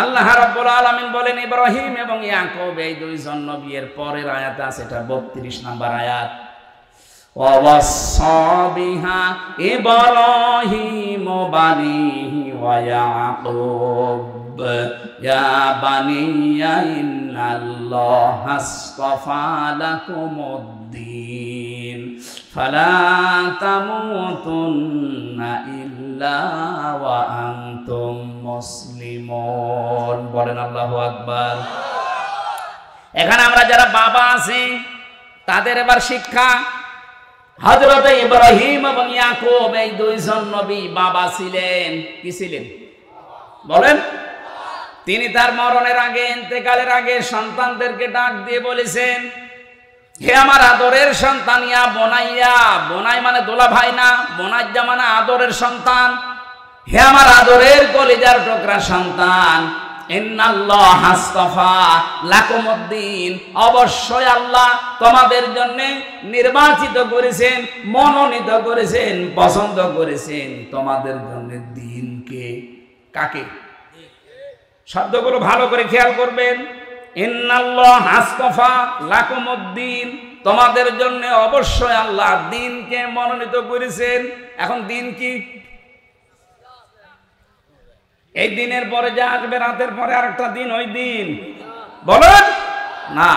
Speaker 1: আল্লাহ রাব্বুল আলামিন বলেন, ইব্রাহিম এবং ইয়াকুব এই দুইজন নবীর পরের আয়াত আছে, এটা 32 নম্বর আয়াত। ওয়াসাা বিহা ইব্রাহিম বানিহি ওয়া ইয়াকুব ইয়া বানিয়া ইন্নাল্লাহা আসতাফা লাকুমুদ-দীন ফালা তামুতুন্না ইল্লা ওয়া আনতুম মুসলিমুন। বলেন আল্লাহু আকবার। এখানে আমরা যারা বাবা আছি তাদের এবার শিক্ষা। হযরত ইব্রাহিম এবং ইয়াকুব এই দুইজন নবী বাবা ছিলেন। কি ছিলেন বলেন? তিনি তার মরণের আগে, ইন্তেকালের আগে সন্তানদেরকে ডাক দিয়ে বলেছেন, হে আমার আদরের সন্তান, ইয়া বোনাইয়া, বোনাই মানে দোলা ভাই না, বোনাইয়া মানে আদরের সন্তান, হে আমার আদরের কলিজার টুকরা সন্তান, ইন্নাল্লাহা আসতাফা লাকুমুদ-দীন, অবশ্যই আল্লাহ তোমাদের জন্য নির্বাচিত করেছেন, মনোনীত করেছেন, পছন্দ করেছেন তোমাদের জন্য দ্বীনকে। কাকে? শব্দগুলো ভালো করে খেয়াল করবেন। ইন্নাল্লাহা আসতাফা লাকুমুদ-দীন, তোমাদের জন্য অবশ্যই আল্লাহ দ্বীনকে মনোনীত করেছেন। এখন দ্বীন কি? এই দিনের পরে যা আসবে, রাতের পরে আরেকটা দিন, ওই দিন বলেন না।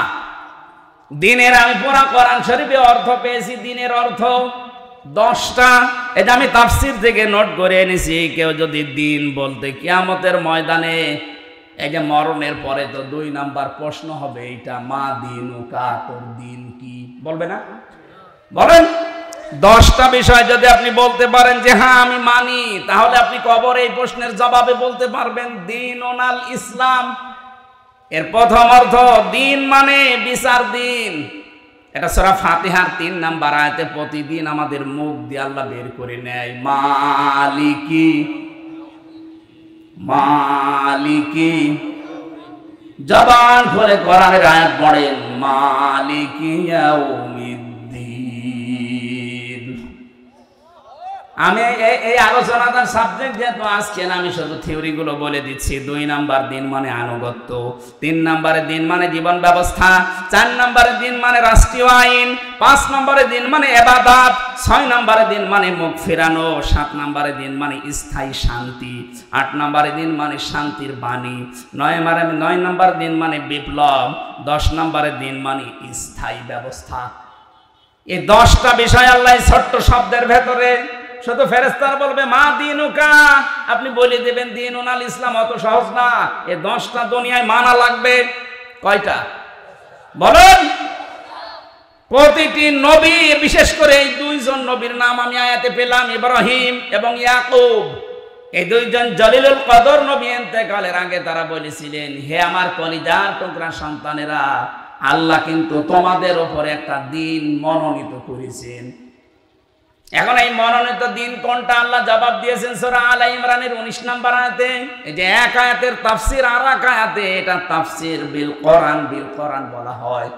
Speaker 1: দিনের আমি পুরা কোরআন শরীফে অর্থ পেয়েছি, দিনের অর্থ 10টা। এটা আমি তাফসীর থেকে নোট করে এনেছি। কেউ যদি দিন বলতে কিয়ামতের ময়দানে এই যে মরণের পরে তো 2 নাম্বার প্রশ্ন হবে, এইটা মা দিনুকা, তোর দিন কি, বলবে না? বলেন। 10টা বিষয় যদি আপনি বলতে পারেন যে হ্যাঁ আমি মানি, তাহলে আপনি কবরে এই প্রশ্নের জবাবে বলতে পারবেন দীনুনাল ইসলাম। এর প্রথম অর্থ দিন মানে বিচার দিন। এটা সূরা ফাতিহার 3 নাম্বার আয়াতে প্রতিদিন আমাদের মুখ দিয়ে আল্লাহ বের করে নেয়, মালিকি মালিকি। জবান খুলে কোরআনের আয়াত পড়েন, মালিকি ইয়াউমিদ্দিন। আমি এই আলোচনাটার সাবজেক্ট যেহেতু আজকে না, আমি শুধু থিওরি গুলো বলে দিচ্ছি। 2 নাম্বার দিন মানে আনুগত্য, 3 নম্বরে দিন মানে জীবন ব্যবস্থা, 4 নম্বরে দিন মানে রাষ্ট্রীয় আইন, 5 নম্বরে দিন মানে ইবাদত, 6 নম্বরে দিন মানে মুখ ফেরানো, 7 নম্বরে দিন মানে স্থায়ী শান্তি, 8 নম্বরে দিন মানে শান্তির বাণী, 9 নম্বর দিন মানে বিপ্লব, 10 নম্বরে দিন মানে স্থায়ী ব্যবস্থা। এই 10টা বিষয় আল্লাহ ছোট্ট শব্দের ভেতরে, শুধু ফেরেশতারা বলবে মা দিনুকা, আপনি বলে দেবেন দীনুনাল ইসলাম। অত সহজ না, এই 10টা দুনিয়ায় মানা লাগবে। কয়টা বলেন? প্রতিটি নবী, বিশেষ করে এই 2 জন নবীর নাম আমি আয়াতে পেলাম, ইব্রাহিম এবং ইয়াকুব। এই 2 জন জলিলুল কদর নবী ইন্তেকালের আগে তারা বলেছিলেন, হে আমার কলিজার টুকরা সন্তানেরা, আল্লাহ কিন্তু তোমাদের উপরে একটা দিন মনোনীত করেছেন। এখন এই মনোনীত দিন কোনটা আল্লাহ জবাব দিয়েছেন সূরা আলে ইমরানের 19 নম্বর আয়াতে। এই যে এক আয়াতের তাফসীর আর এক আয়াতে, এটা তাফসীর বিল কোরআন বলা হয়।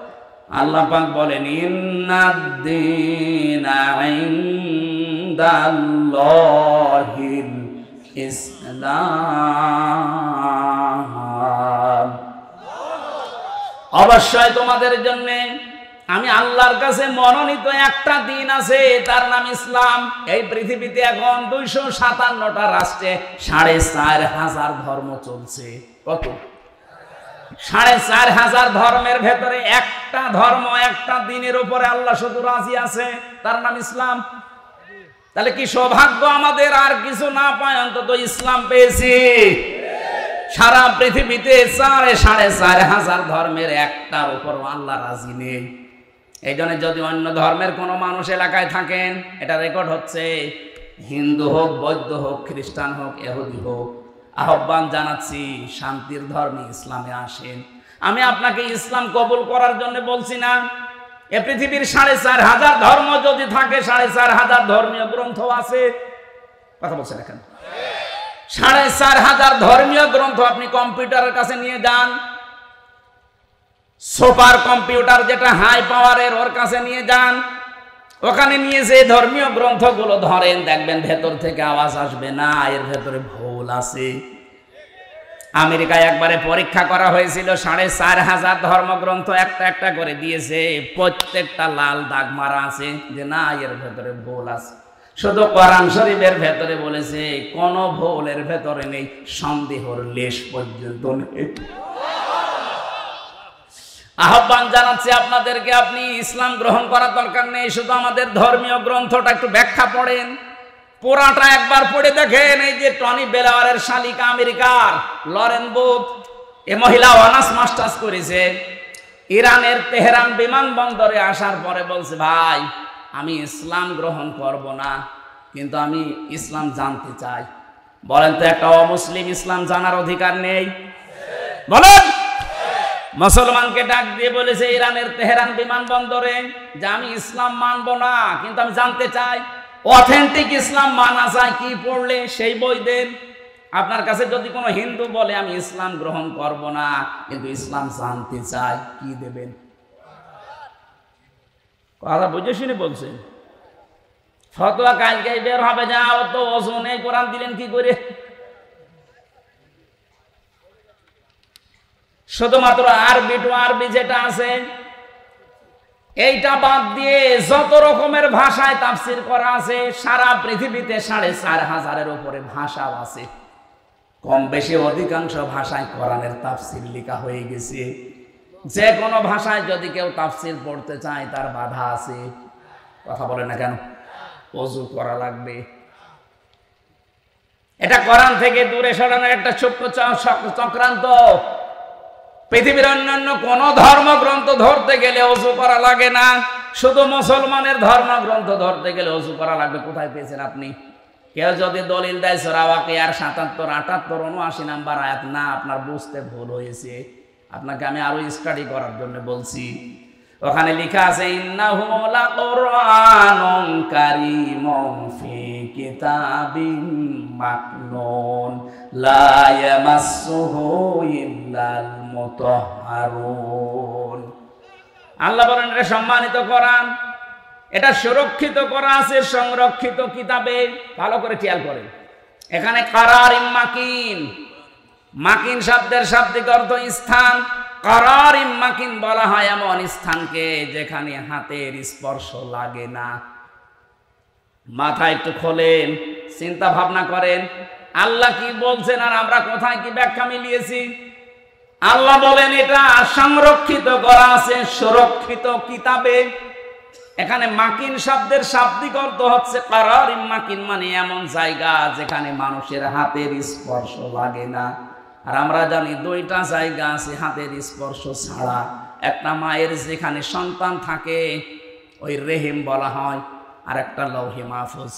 Speaker 1: আল্লাহ পাক বলেন, ইন্নাদ-দীনা ইনদাল্লাহিল ইসলাম। অবশ্যই তোমাদের জন্য আমি আল্লাহর কাছে মনোনীত একটা দিন আছে, তার নাম ইসলাম। এই পৃথিবীতে এখন 257টা রাষ্ট্রে 4500 ধর্ম চলছে। কত? 4500 ধর্মের ভেতরে একটা ধর্ম, একটা দিনের উপরে আল্লাহ শুধু রাজি আছে, তার নাম ইসলাম। তাহলে কি সৌভাগ্য আমাদের, আর কিছু না পাই অন্তত ইসলাম পেয়েছি। সারা পৃথিবীতে 4500 ধর্মের একটার উপর আল্লাহ রাজি নেই। এই জন্য যদি অন্য ধর্মের কোনো মানুষ এলাকায় থাকেন, এটা রেকর্ড হচ্ছে, হিন্দু হোক, বৌদ্ধ হোক, খ্রিস্টান হোক, ইহুদি হোক, আহ্বান জানাচ্ছি শান্তির ধর্মে ইসলামে আসেন। আমি আপনাকে ইসলাম কবুল করার জন্য বলছি না। এ পৃথিবীর 4500 ধর্ম যদি থাকে, 4500 ধর্মীয় গ্রন্থ আছে। কথা বলছেন এখন? 4500 ধর্মীয় গ্রন্থ আপনি কম্পিউটারের কাছে নিয়ে যান, সুপার কম্পিউটার যেটা হাই পাওয়ারের, ওর কাছে নিয়ে যান। ওখানে নিয়ে যে ধর্মীয় গ্রন্থগুলো ধরেন, দেখবেন ভেতর থেকে আওয়াজ আসবে না, এর ভেতরে ভুল আছে। আমেরিকায় একবারে পরীক্ষা করা হয়েছিল, 4500 ধর্মগ্রন্থ একটা একটা করে দিয়েছে, প্রত্যেকটা লাল দাগ মারা আছে যে না, এর ভেতরে ভুল আছে। শুধু কোরআন শরীফের ভেতরে বলেছে কোন ভুলের ভেতরে নেই, সন্দেহর লেশ পর্যন্ত নেই। আহ্বান জানাচ্ছি আপনাদেরকে, আপনি ইসলাম গ্রহণ করার দরকার নেই, শুধু আমাদের ধর্মীয় গ্রন্থটা একটু ব্যাখ্যা পড়েন, পুরাটা একবার পড়ে দেখেন। এই যে টনি বেলাওয়ারের শালিকা আমেরিকার লরেন বুথ, এ মহিলা অনার্স মাস্টার্স করেছে, ইরানের তেহরান বিমানবন্দরে আসার পরে বলছে, ভাই আমি ইসলাম গ্রহণ করব না, কিন্তু আমি ইসলাম জানতে চাই। বলেন তো, একটা অমুসলিম ইসলাম জানার অধিকার নেই? বলেন। মুসলমানকে ডাক দিয়ে বলেছে ইরানের তেহরান বিমানবন্দরে যে আমি ইসলাম মানব না, কিন্তু আমি জানতে চাই। অথেন্টিক ইসলাম মানা যায় কি পড়লে? সেই বই দেন। আপনার কাছে যদি কোনো হিন্দু বলে আমি ইসলাম গ্রহণ করব না, কিন্তু ইসলাম জানতে চাই, কি দেবেন? কথা বুঝে শুনে বলছেন। ফতোয়া কালকে বের হবে, যাও তো ওজন, এই কোরআন দিলেন কি করে? শুধুমাত্র আরবি টু আরবি যেটা আছে, এইটা বাদ দিয়ে যত রকমের ভাষায় তাফসীর করা আছে, সারা পৃথিবীতে 4500-এর উপরে ভাষা আছে। কম বেশি অধিকাংশ ভাষায় কোরআনের তাফসীর লেখা হয়ে গেছে। যে কোনো ভাষায় যদি কেউ তাফসির পড়তে চায় তার বাধা আছে। কথা বলে না কেন? ওযু করা লাগবে। এটা কোরআন থেকে দূরে সরানোর একটা ছোট্ট চক্রান্ত। পৃথিবীর অন্যান্য কোন ধর্মগ্রন্থ ধরতে গেলে ওযু করা লাগে না, শুধু মুসলমানের ধর্মগ্রন্থ ধরতে গেলে ওযু করা লাগবে। কোথায় পেয়েছেন আপনি? কেউ যদি দলিল দেয় সূরা ওয়াকিয়ার ৭৭, ৭৮, ৭৯ নাম্বার আয়াত, না, আপনার বুঝতে ভুল হয়েছে। আপনাকে আমি আরো স্টাডি করার জন্য বলছি। ওখানে লেখা আছে ইন্নাহু লাকুরআনুন কারীমুন ফি কিতাবিন মাকনুন লা ইয়ামাসসুহু ইল্লাল মুতাহহারুন। আল্লাহ বলেন এটা সম্মানিত কোরআন, এটা সুরক্ষিত করা আছে সংরক্ষিত কিতাবে। ভালো করে খেয়াল করেন, এখানে কারারিম মাকিন, মাকিন শব্দের শাব্দিক অর্থ স্থান। কারারিম মাকিন বলা হয় এমন স্থানকে যেখানে হাতের স্পর্শ লাগে না। মাথা একটু খোলেন, চিন্তা ভাবনা করেন আল্লাহ কি বলছেন আর আমরা কোথায় কি ব্যাখ্যা মিলিয়েছি। আল্লাহ বলেন এটা সংরক্ষিত করা আছে সুরক্ষিত কিতাবে। এখানে মাকিন শব্দের শাব্দিক অর্থ হচ্ছে কারারিম মাকিন, মানে এমন জায়গা যেখানে মানুষের হাতের স্পর্শ লাগে না। আর আমরা জানি দুইটা জায়গা আছে হাতের স্পর্শ ছাড়া। একটা মায়ের যেখানে সন্তান থাকে ওই রেহিম বলা হয়, আর একটা লৌহে মাহফুজ।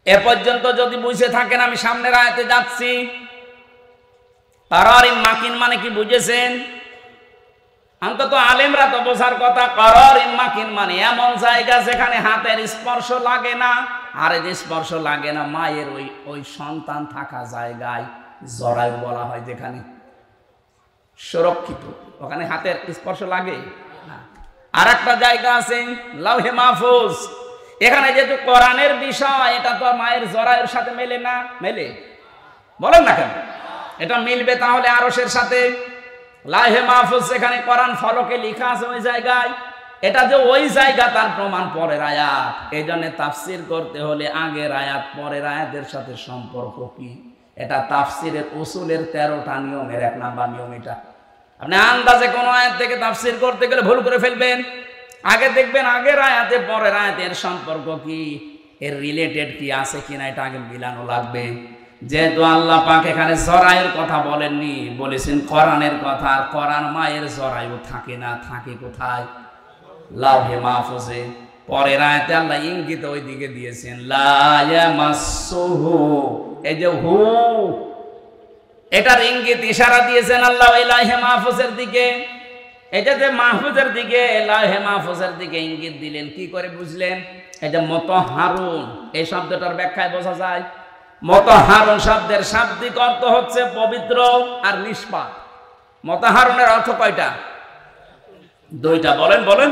Speaker 1: এ পর্যন্ত যদি বুঝে থাকেন, আমি সামনের আয়াতে যাচ্ছি। কারারিম মাকিন মানে কি বুঝেছেন? অন্তত আলেমরা তো বোঝার কথা। কারারিম মাকিন মানে এমন জায়গা যেখানে হাতের স্পর্শ লাগে না। আর এই স্পর্শ লাগে না মায়ের ওই সন্তান থাকা জায়গায় জরায়ু বলা হয়, যেখানে সুরক্ষিত, ওখানে হাতের স্পর্শ লাগে না। আর একটা জায়গা আছে লাউহে মাহফুজ। এখানে যেহেতু কোরআনের বিষয়, এটা তো মায়ের জরায়ুর সাথে মেলে না। মেলে? বলেন না কেন? এটা মিলবে তাহলে আরশের সাথে। লাউহে মাহফুজ এখানে কোরআন ফলকে লেখা আছে ওই জায়গায়। এটা যে ওই জায়গা তার প্রমাণ পরের আয়াত। এই জন্য তাফসির করতে হলে আগের আয়াত পরের আয়াতের সাথে সম্পর্ক কি, এটা তাফসিরের উসুলের 13টা নিয়মের 1 নাম্বার নিয়ম এটা। আপনি আন্দাজে কোন আয়াত থেকে তাফসির করতে গেলে ভুল করে ফেলবেন। আগে দেখবেন আগের আয়াতে পরের আয়াতের সম্পর্ক কি, এর রিলেটেড কি আছে কিনা, এটা আগে মিলানো লাগবে। যেহেতু আল্লাহ পাক এখানে জরায়ুর কথা বলেননি, বলেছেন কোরআনের কথা। আর কোরআন মায়ের জরায়ু থাকে না, থাকে কোথায়? লাউহে মাহফুজে। পরের আয়াতে আল্লাহ ইঙ্গিত ওই দিকে দিয়েছেন, লা ইয়ামাসসুহু। এই যে হু, এটার ইঙ্গিত ইশারা দিয়েছেন আল্লাহ ওই লাউহে মাহফুজের দিকে। এটা যে মাহফুজের দিকে, লাউহে মাহফুজের দিকে ইঙ্গিত দিলেন, কি করে বুঝলেন? এই যে মুতাহহারুন, এই শব্দটার ব্যাখ্যায় বোঝা যায়। মুতাহহারুন শব্দের শাব্দিক অর্থ হচ্ছে পবিত্র আর নিষ্পাপ। মুতাহহারুনের অর্থ কয়টা? 2টা। বলেন বলেন।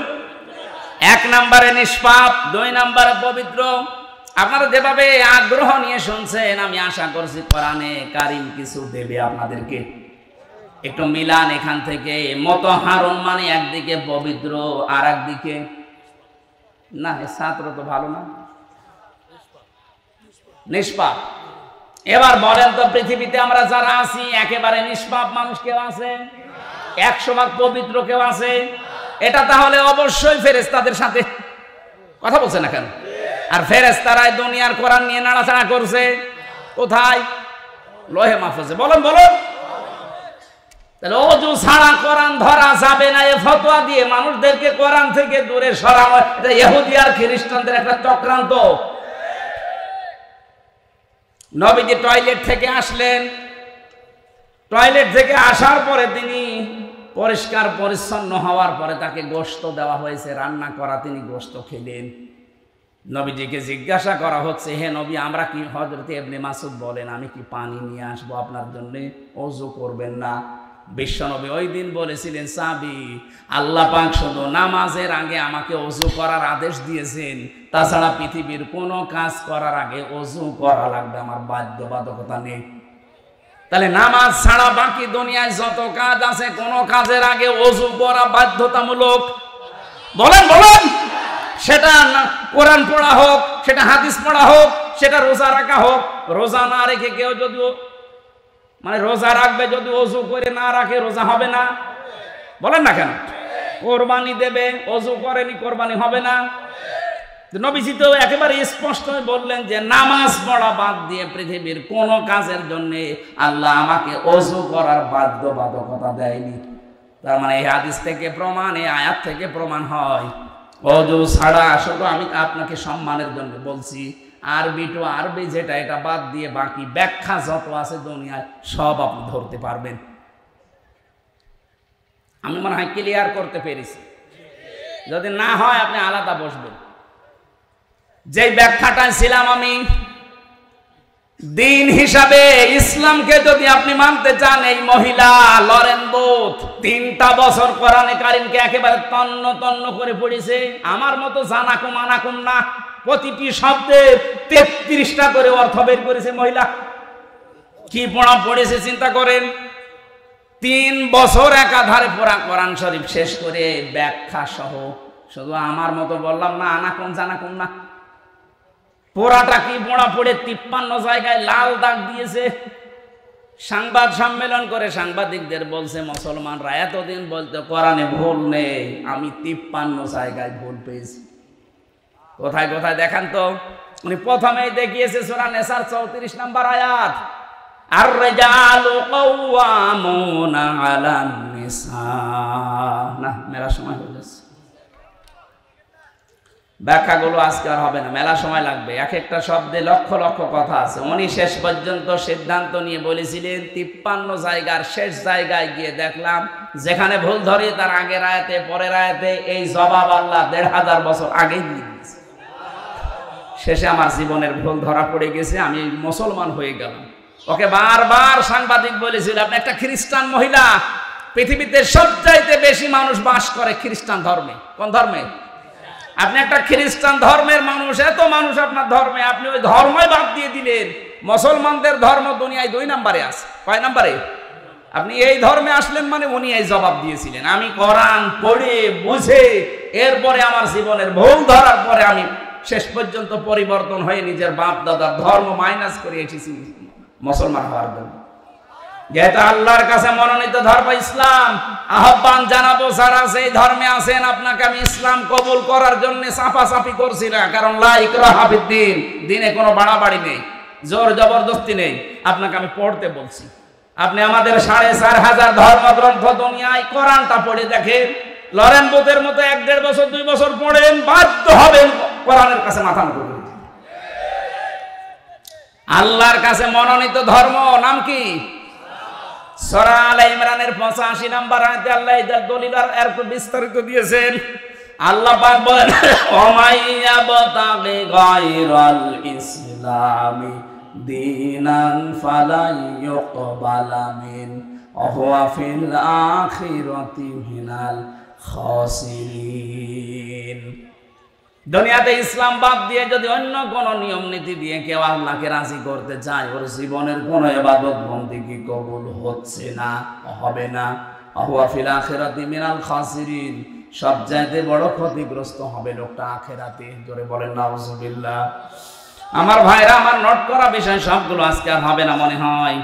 Speaker 1: 1 নম্বরে নিষ্পাপ, 2 নম্বরে পবিত্র। আপনারা যেভাবে আগ্রহ নিয়ে শুনছেন, আমি আশা করছি কোরআনে কারীম কিছু দেবে আপনাদেরকে। একটু মিলান এখান থেকে। মুতাহহারুন মানে একদিকে পবিত্র আর একদিকে না, ছাত্র তো ভালো না, নিষ্পাপ। এবার বলেন তো, পৃথিবীতে আমরা যারা আছি একেবারে নিষ্পাপ মানুষ কেউ আছে? 100% পবিত্র কেউ আছে? এটা তাহলে অবশ্যই ফেরেশতাদের সাথে। কথা বলছে না কেন? আর ফেরেশতারাই দুনিয়ার কোরআন নিয়ে নাড়াচাড়া করছে কোথায়? লৌহে মাহফুজে। বলেন বলেন। তাহলে ওযু ছাড়া কোরআন ধরা যাবে না, এ ফতোয়া দিয়ে মানুষদেরকে কোরআন থেকে দূরে সরানো, এটা ইহুদি আর খ্রিস্টানদের একটা চক্রান্ত। নবীজি টয়লেট থেকে আসলেন, টয়লেট থেকে আসার পরে তিনি পরিষ্কার পরিচ্ছন্ন হওয়ার পরে তাকে গোশত দেওয়া হয়েছে, রান্না করা, তিনি গোশত খেলেন। নবীজিকে জিজ্ঞাসা করা হচ্ছে, হে নবী, আমরা কি, হযরত ইবনে মাসউদ বলেন, আমি কি পানি নিয়ে আসবো আপনার জন্য, ওযু করবেন না? বিশ্বনবী ওই দিন বলেছিলেন, সাহাবী, আল্লাহ পাক শুধু নামাজের আগে আমাকে ওযু করার আদেশ দিয়েছেন, তাছাড়া পৃথিবীর কোনো কাজ করার আগে ওযু করা লাগবে, আমার বাধ্যবাধকতা নেই। তাহলে নামাজ ছাড়া বাকি দুনিয়ায় যত কাজ আছে, কোন কাজের আগে ওযু করা বাধ্যতামূলক। বলেন বলেন। সেটা কোরআন পড়া হোক, সেটা হাদিস পড়া হোক, সেটা রোজা রাখা হোক। রোজা না রেখে কেউ যদি মানে রোজা রাখবে যদি ওযু করে না রাখে, রোজা হবে না? বলেন না কেন? কোরবানি দেবে, ওযু করেনি, কোরবানি হবে না? নবীজি তো একেবারে স্পষ্ট বললেন যে নামাজ পড়া বাদ দিয়ে পৃথিবীর কোন কাজের জন্য আল্লাহ আমাকে ওযু করার বাধ্যবাধকতা দেয়নি। তার মানে এই হাদিস থেকে প্রমাণ, এই আয়াত থেকে প্রমাণ হয় ওযু ছাড়া, শুধু আমি আপনাকে সম্মানের জন্য বলছি, আরবি টু আরবি যেটা, এটা বাদ দিয়ে বাকি ব্যাখ্যা যত আছে দুনিয়ায় সব আপনি ধরতে পারবেন। আমি মনে হয় ক্লিয়ার করতে পেরেছি। যদি না হয় আপনি আলাদা বসবেন। যেই ব্যাখ্যাটা ছিলাম আমি, দিন হিসাবে ইসলামকে যদি আপনি মানতে চান, এই মহিলা লরেন বুথ 3টা বছর কোরআনে কারিমকে একেবারে তন্ন তন্ন করে পড়েছে। আমার মতো জানাকুম আনাকুম না, প্রতিটি শব্দের 33টা করে অর্থ বের করেছে মহিলা। কি পড়া পড়েছে চিন্তা করেন। 3 বছর একাধারে পড়া কোরআন শরীফ শেষ করে ব্যাখ্যা সহ। শুধু আমার মতো বললাম না, আনাকুম জানাকুম না, পোড়াটা কি পড়া পড়ে 53 জায়গায় লাল দাগ দিয়েছে। সংবাদ সম্মেলন করে সাংবাদিকদের বলছে, মুসলমানরা এতদিন বলতে কোরআনে ভুল নেই, আমি 53 জায়গায় ভুল পেয়েছি। কোথায় কোথায় দেখান তো। উনি প্রথমেই দেখিয়েছে সূরা নিসার 34 নম্বর আয়াত, আর রিজালু কাওয়ামুনা আলান নিসা। না, মেলা সময় হয়ে যাচ্ছে, ব্যাখ্যাগুলো আজকে আর হবে না, মেলা সময় লাগবে। এক একটা শব্দে লক্ষ লক্ষ কথা আছে। উনি শেষ পর্যন্ত সিদ্ধান্ত নিয়ে বলেছিলেন 53 জায়গার শেষ জায়গায় গিয়ে দেখলাম যেখানে ভুল ধরে তার আগের আয়াতে পরের আয়াতে এই জবাব আল্লাহ 1500 বছর আগেই দিয়ে দিয়েছে। শেষে আমার জীবনের ভুল ধরা পড়ে গেছে, আমি মুসলমান হয়ে গেলাম। ওকে বারবার সাংবাদিক বলেছিল, আপনি একটা খ্রিস্টান মহিলা, পৃথিবীতে সবচাইতে বেশি মানুষ বাস করে খ্রিস্টান ধর্মে। কোন ধর্মে? আপনি একটা খ্রিস্টান ধর্মের মানুষ, এত মানুষ আপনার ধর্মে, আপনি ওই ধর্মই বাদ দিয়ে দিলেন। মুসলমানদের ধর্ম দুনিয়ায় 2 নম্বরে আছে। কয় নম্বরে? আপনি এই ধর্মে আসলেন মানে উনি এই জবাব দিয়েছিলেন। আমি কোরআন পড়ে বুঝে এরপরে আমার জীবনের ভুল ধরার পরে আমি শেষ পর্যন্ত পরিবর্তন হয়ে নিজের বাপ দাদার ধর্ম মাইনাস করে এসেছি মুসলমান হওয়ার জন্য। যেটা আল্লাহর কাছে মনোনীত ধর্ম ইসলাম, আহ্বান জানাবো যারা সেই ধর্মে আছেন, আপনাকে আমি ইসলাম কবুল করার জন্য চাপাচাপি করছি না। কারণ লা ইকরাহা ফিদ্দীন, দিনে কোনো বাড়াবাড়ি নেই, জোর জবরদস্তি নেই। আপনাকে আমি পড়তে বলছি। আপনি আমাদের 4500 ধর্মগ্রন্থ দুনিয়ায় কোরআনটা পড়ে দেখেন। লরেন বুথের মতো 1-1.5 বছর 2 বছর পড়েন, বাধ্য হবেন কোরআনের কাছে মাথা নত করতে। আল্লাহর কাছে মনোনীত ধর্ম নাম কি? সূরা আলে ইমরানের 85 নম্বর আয়াতে আল্লাহ এই দলিল আর একটু বিস্তারিত দিয়েছেন। আল্লাহ পাক বলেন, ওমাইয়াবতাগি গায়রাল ইসলামি দীনান ফালান ইউকবালা মিন ওয়া হুয়া ফিল আখিরাতি মিনাল খাসিরিন। দুনিয়াতে ইসলাম বাদ দিয়ে যদি অন্য কোন নিয়ম নীতি দিয়ে কেউ আল্লাহকে রাজি করতে চায়, ওর জীবনের কোন ইবাদত বন্দেগী কবুল হচ্ছে না, হবে না। হুয়া ফিল আখিরাতি মিনাল খাসিরিন, সবচাইতে বড় ক্ষতিগ্রস্ত হবে লোকটা আখিরাতে। জোরে বলেন নাউজুবিল্লাহ। আমার ভাইরা, আমার নোট করা বিষয় সবগুলো আজকে আর হবে না মনে হয়।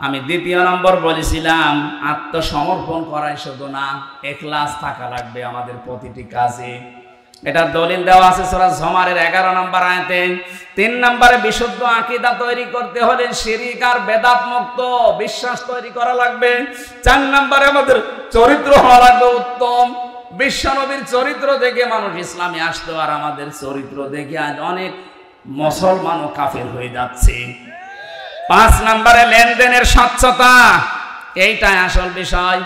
Speaker 1: আমি 2 নম্বর বলেছিলাম, আত্মসমর্পণ করাই শুধু না, ইখলাস থাকা লাগবে আমাদের প্রতিটি কাজে। এটা দলিল দেওয়া আছে সূরা জুমারের 11 নম্বর আয়াতে। 3 নম্বরে বিশুদ্ধ আকীদা তৈরি করতে হলে শিরক আর বেদাত মুক্ত বিশ্বাস তৈরি করা লাগবে। 4 নম্বরে আমাদের চরিত্র হওয়া লাগবে উত্তম। বিশ্বনবীর চরিত্র দেখে মানুষ ইসলামে আসতো, আর আমাদের চরিত্র দেখে আজ অনেক মুসলমানও কাফের হয়ে যাচ্ছে। 5 নম্বরে লেনদেনের স্বচ্ছতা, এইটাই আসল বিষয়।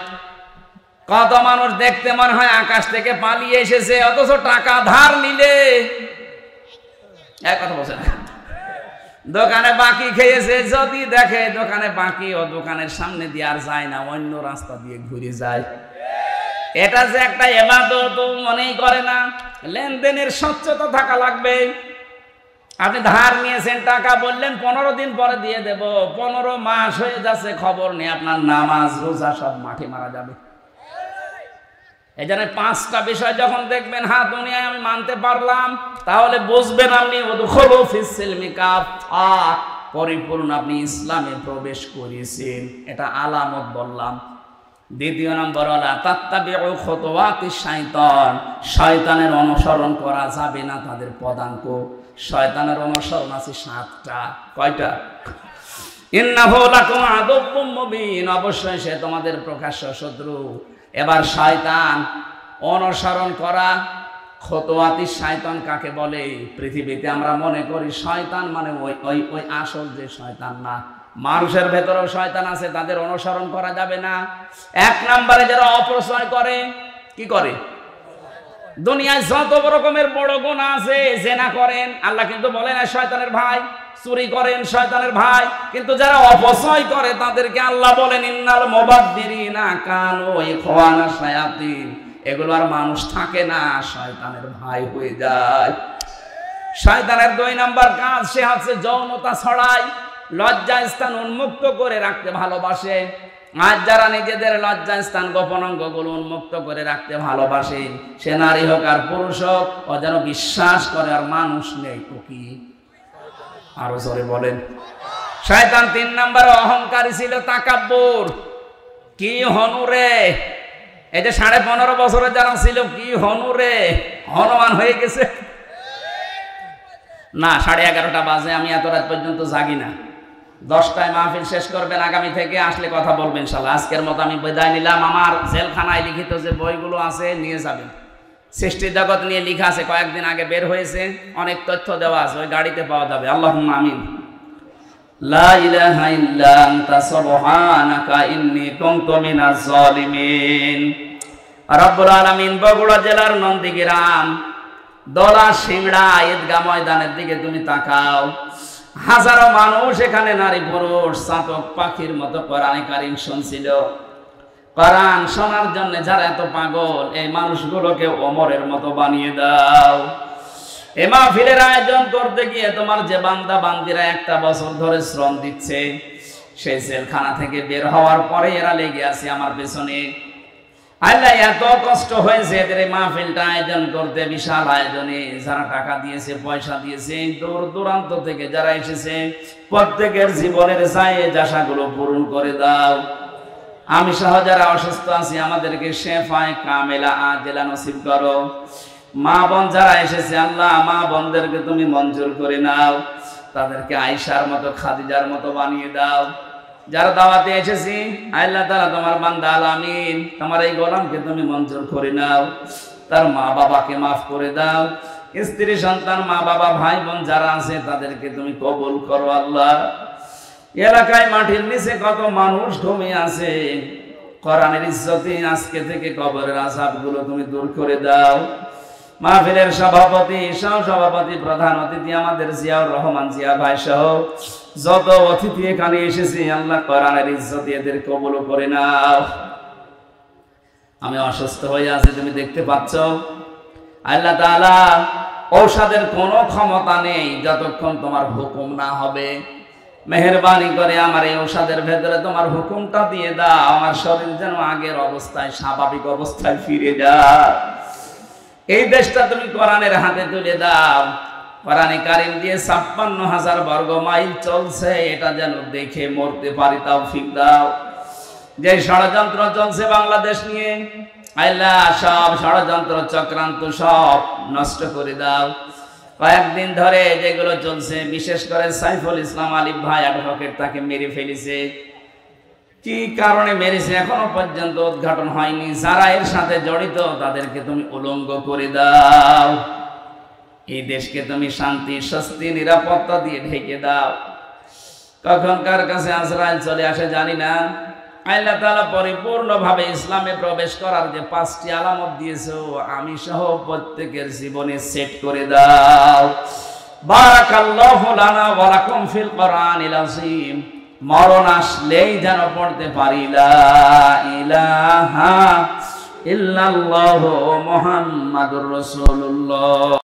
Speaker 1: কত মানুষ দেখতে মনে হয় আকাশ থেকে পালিয়ে এসেছে, অথচ টাকা ধার নিলে এক কথা বলছে না, দোকানে বাকি খেয়েছে, যদি দেখে দোকানে বাকি, ও দোকানের সামনে দিয়ে আর যায় না, অন্য রাস্তা দিয়ে ঘুরে যায়। এটা যে একটা ইবাদত মনেই করে না। লেনদেনের স্বচ্ছতা থাকা লাগবে। আপনি ধার নিয়েছেন টাকা, বললেন 15 দিন পরে দিয়ে দেব, 15 মাস হয়ে যাচ্ছে, খবর নেই, আপনার নামাজ রোজা সব মাঠে মারা যাবে। এই জন্য 5টা বিষয় যখন দেখবেন হ্যাঁ দুনিয়ায় আমি মানতে পারলাম, তাহলে বুঝবেন আপনি উদখুলু ফিস সিলমি কাফা, পরিপূর্ণ আপনি ইসলামে প্রবেশ করেছেন, এটা আলামত বললাম। দ্বিতীয় নম্বর হলো তাত্তাবিউ খুতুওয়াতিশ শাইতান, শয়তানের অনুসরণ করা যাবে না তাদের পদাঙ্ক। শয়তানের অনুসরণ আছে 7টা। কয়টা? ইন্নাহু লাকুম আদুউম মুবিন, অবশ্যই সে তোমাদের প্রকাশ্য শত্রু। এবার শয়তান অনুসরণ করা, খুতুওয়াতিশ শাইতান কাকে বলে? পৃথিবীতে আমরা মনে করি শয়তান মানে ওই আসল যে শয়তান না, মানুষের ভেতরেও শয়তান আছে, তাদের অনুসরণ করা যাবে না। 1 নম্বরে যারা অপচয় করে, কি করে? দুনিয়ায় যত রকমের বড় গুনাহ আছে, জেনা করেন, আল্লাহ কিন্তু বলে না শয়তানের ভাই। চুরি করেন, শয়তানের ভাই। কিন্তু যারা অপচয় করে তাদেরকে আল্লাহ বলেন ইন্নাল মুবাদদিরিনা কানু ইখওয়ানা শায়াতিন, এগুলো আর মানুষ থাকে না, শয়তানের ভাই হয়ে যায়। শয়তানের 2 নম্বর কাজ, সে হচ্ছে যৌনতা ছড়ায়, লজ্জা স্থান উন্মুক্ত করে রাখতে ভালোবাসে। আজ যারা নিজেদের লজ্জা স্থান গোপন অঙ্গগুলো উন্মুক্ত করে রাখতে ভালোবাসে, সে নারী হোক আর পুরুষ হোক, ও যেন বিশ্বাস করে আর মানুষ নেই। তো কি? আরো জোরে বলেন। শয়তান 3 নম্বরে অহংকারী ছিল, তাকাব্বুর। কি হনুরে, এই যে 15.5 বছরে যারা ছিল, কি হনুরে, হনুমান হয়ে গেছে না। 11:30টা বাজে, আমি এত রাত পর্যন্ত জাগি না। 10টায় মাহফিল শেষ করবেন, আগামী থেকে আসলে কথা বলবেন ইনশাআল্লাহ। আজকের মতো আমি বিদায় নিলাম। আমার জেলখানায় লিখিত যে বইগুলো আছে নিয়ে যাবেন। সৃষ্টি জগৎ নিয়ে লেখা আছে, কয়েকদিন আগে বের হয়েছে, অনেক তথ্য দেওয়া আছে, ওই গাড়িতে পাওয়া যাবে। আল্লাহুম্মা আমিন। লা ইলাহা ইল্লা আনতা সুবহানাকা ইন্নী কুনতু মিনাজ জালিমিন। রব্বুল আলামিন বগুড়া জেলার নন্দীগ্রাম দলা সিংড়া ঈদগাহ ময়দানের দিকে তুমি তাকাও। হাজারো মানুষ এখানে, নারী পুরুষ চাতক পাখির মতো কোরআন কারীম শুনছিল। কোরআন শোনার জন্য যারা এত পাগল, এই মানুষগুলোকে ওমরের মতো বানিয়ে দাও। এই মাহফিলের আয়োজন করতে গিয়ে তোমার যে বান্দা বান্দিরা 1টা বছর ধরে শ্রম দিচ্ছে, সেই জেলখানা থেকে বের হওয়ার পরে এরা লেগে আছে আমার পেছনে। আল্লাহ এত কষ্ট হয়েছে এদের এই মাহফিলটা আয়োজন করতে, বিশাল আয়োজনে। যারা টাকা দিয়েছে, পয়সা দিয়েছে, দূর দূরান্ত থেকে যারা এসেছে, প্রত্যেকের জীবনের চাহিদা আশাগুলো পূরণ করে দাও। আমি সহ যারা অসুস্থ আছি, আমাদেরকে শেফায়ে কামেলা আজেলা নসিব করো। মা বোন যারা এসেছে, আল্লাহ মা বোনদেরকে তুমি মঞ্জুর করে নাও, তাদেরকে আয়েশার মতো, খাদিজার মতো বানিয়ে দাও। যারা দাওয়াতে এসেছি, আল্লাহ তাআলা তোমার বান্দা আলামিন, তোমার এই গোলামকে তুমি মঞ্জুর করে নাও, তার মা বাবাকে মাফ করে দাও। স্ত্রী সন্তান, মা বাবা, ভাই বোন যারা আছে, তাদেরকে তুমি কবুল করো। আল্লাহ এলাকায় মাটির নিচে কত মানুষ ঘুমিয়ে আছে, কোরআনের ইজ্জতে আজকে থেকে কবরের আযাবগুলো তুমি দূর করে দাও। মাহফিলের সভাপতি, সহ-সভাপতি, প্রধান অতিথি আমাদের জিয়াউর রহমান জিয়া ভাই সহ যত অতিথি এখানে এসেছি, আল্লাহ কোরআনের ইজ্জতে এদের কবুল করে নাও। আমি অসুস্থ হয়ে আছি, তুমি দেখতে পাচ্ছ। আল্লাহ তাআলা ঔষধের কোনো ক্ষমতা নেই যতক্ষণ তোমার হুকুম না হবে। মেহেরবানি করে আমার এই ঔষধের ভেতরে তোমার হুকুমটা দিয়ে দাও, আমার শরীর যেন আগের অবস্থায়, স্বাভাবিক অবস্থায় ফিরে যায়। এই দেশটা তুমি কোরআনের হাতে তুলে দাও। কোরআনে কারীম দিয়ে ৫৬,০০০ বর্গ মাইল চলছে, এটা যেন দেখে মরতে পারি, তৌফিক দাও। যে ষড়যন্ত্র চলছে বাংলাদেশ নিয়ে, আল্লাহ সব ষড়যন্ত্র চক্রান্ত সব নষ্ট করে দাও। কয়েকদিন ধরে যেগুলো চলছে, বিশেষ করে সাইফুল ইসলাম আলিফ ভাই অ্যাডভোকেট, তাকে মেরে ফেলেছে। কি কারণে মেরেছে এখনো পর্যন্ত উদ্ঘাটন হয়নি। যারা এর সাথে জড়িত তাদেরকে তুমি উলঙ্গ করে দাও। এই দেশকে তুমি শান্তি, স্বস্তি, নিরাপত্তা দিয়ে ঢেকে দাও। কখন কার কাছে আজরাইল চলে আসে জানি না। আল্লাহ তাআলা পরিপূর্ণভাবে ইসলামে প্রবেশ করার যে 5টি আলামত দিয়েছো, আমি সহ প্রত্যেকের জীবনে সেট করে দাও। বারাকাল্লাহু লানা ওয়া লাকুম ফিল কোরআনিল আযীম। মরণ আসলেই যেন পড়তে পারি লা ইলাহা ইল্লাল্লাহু মুহাম্মাদুর রাসূলুল্লাহ।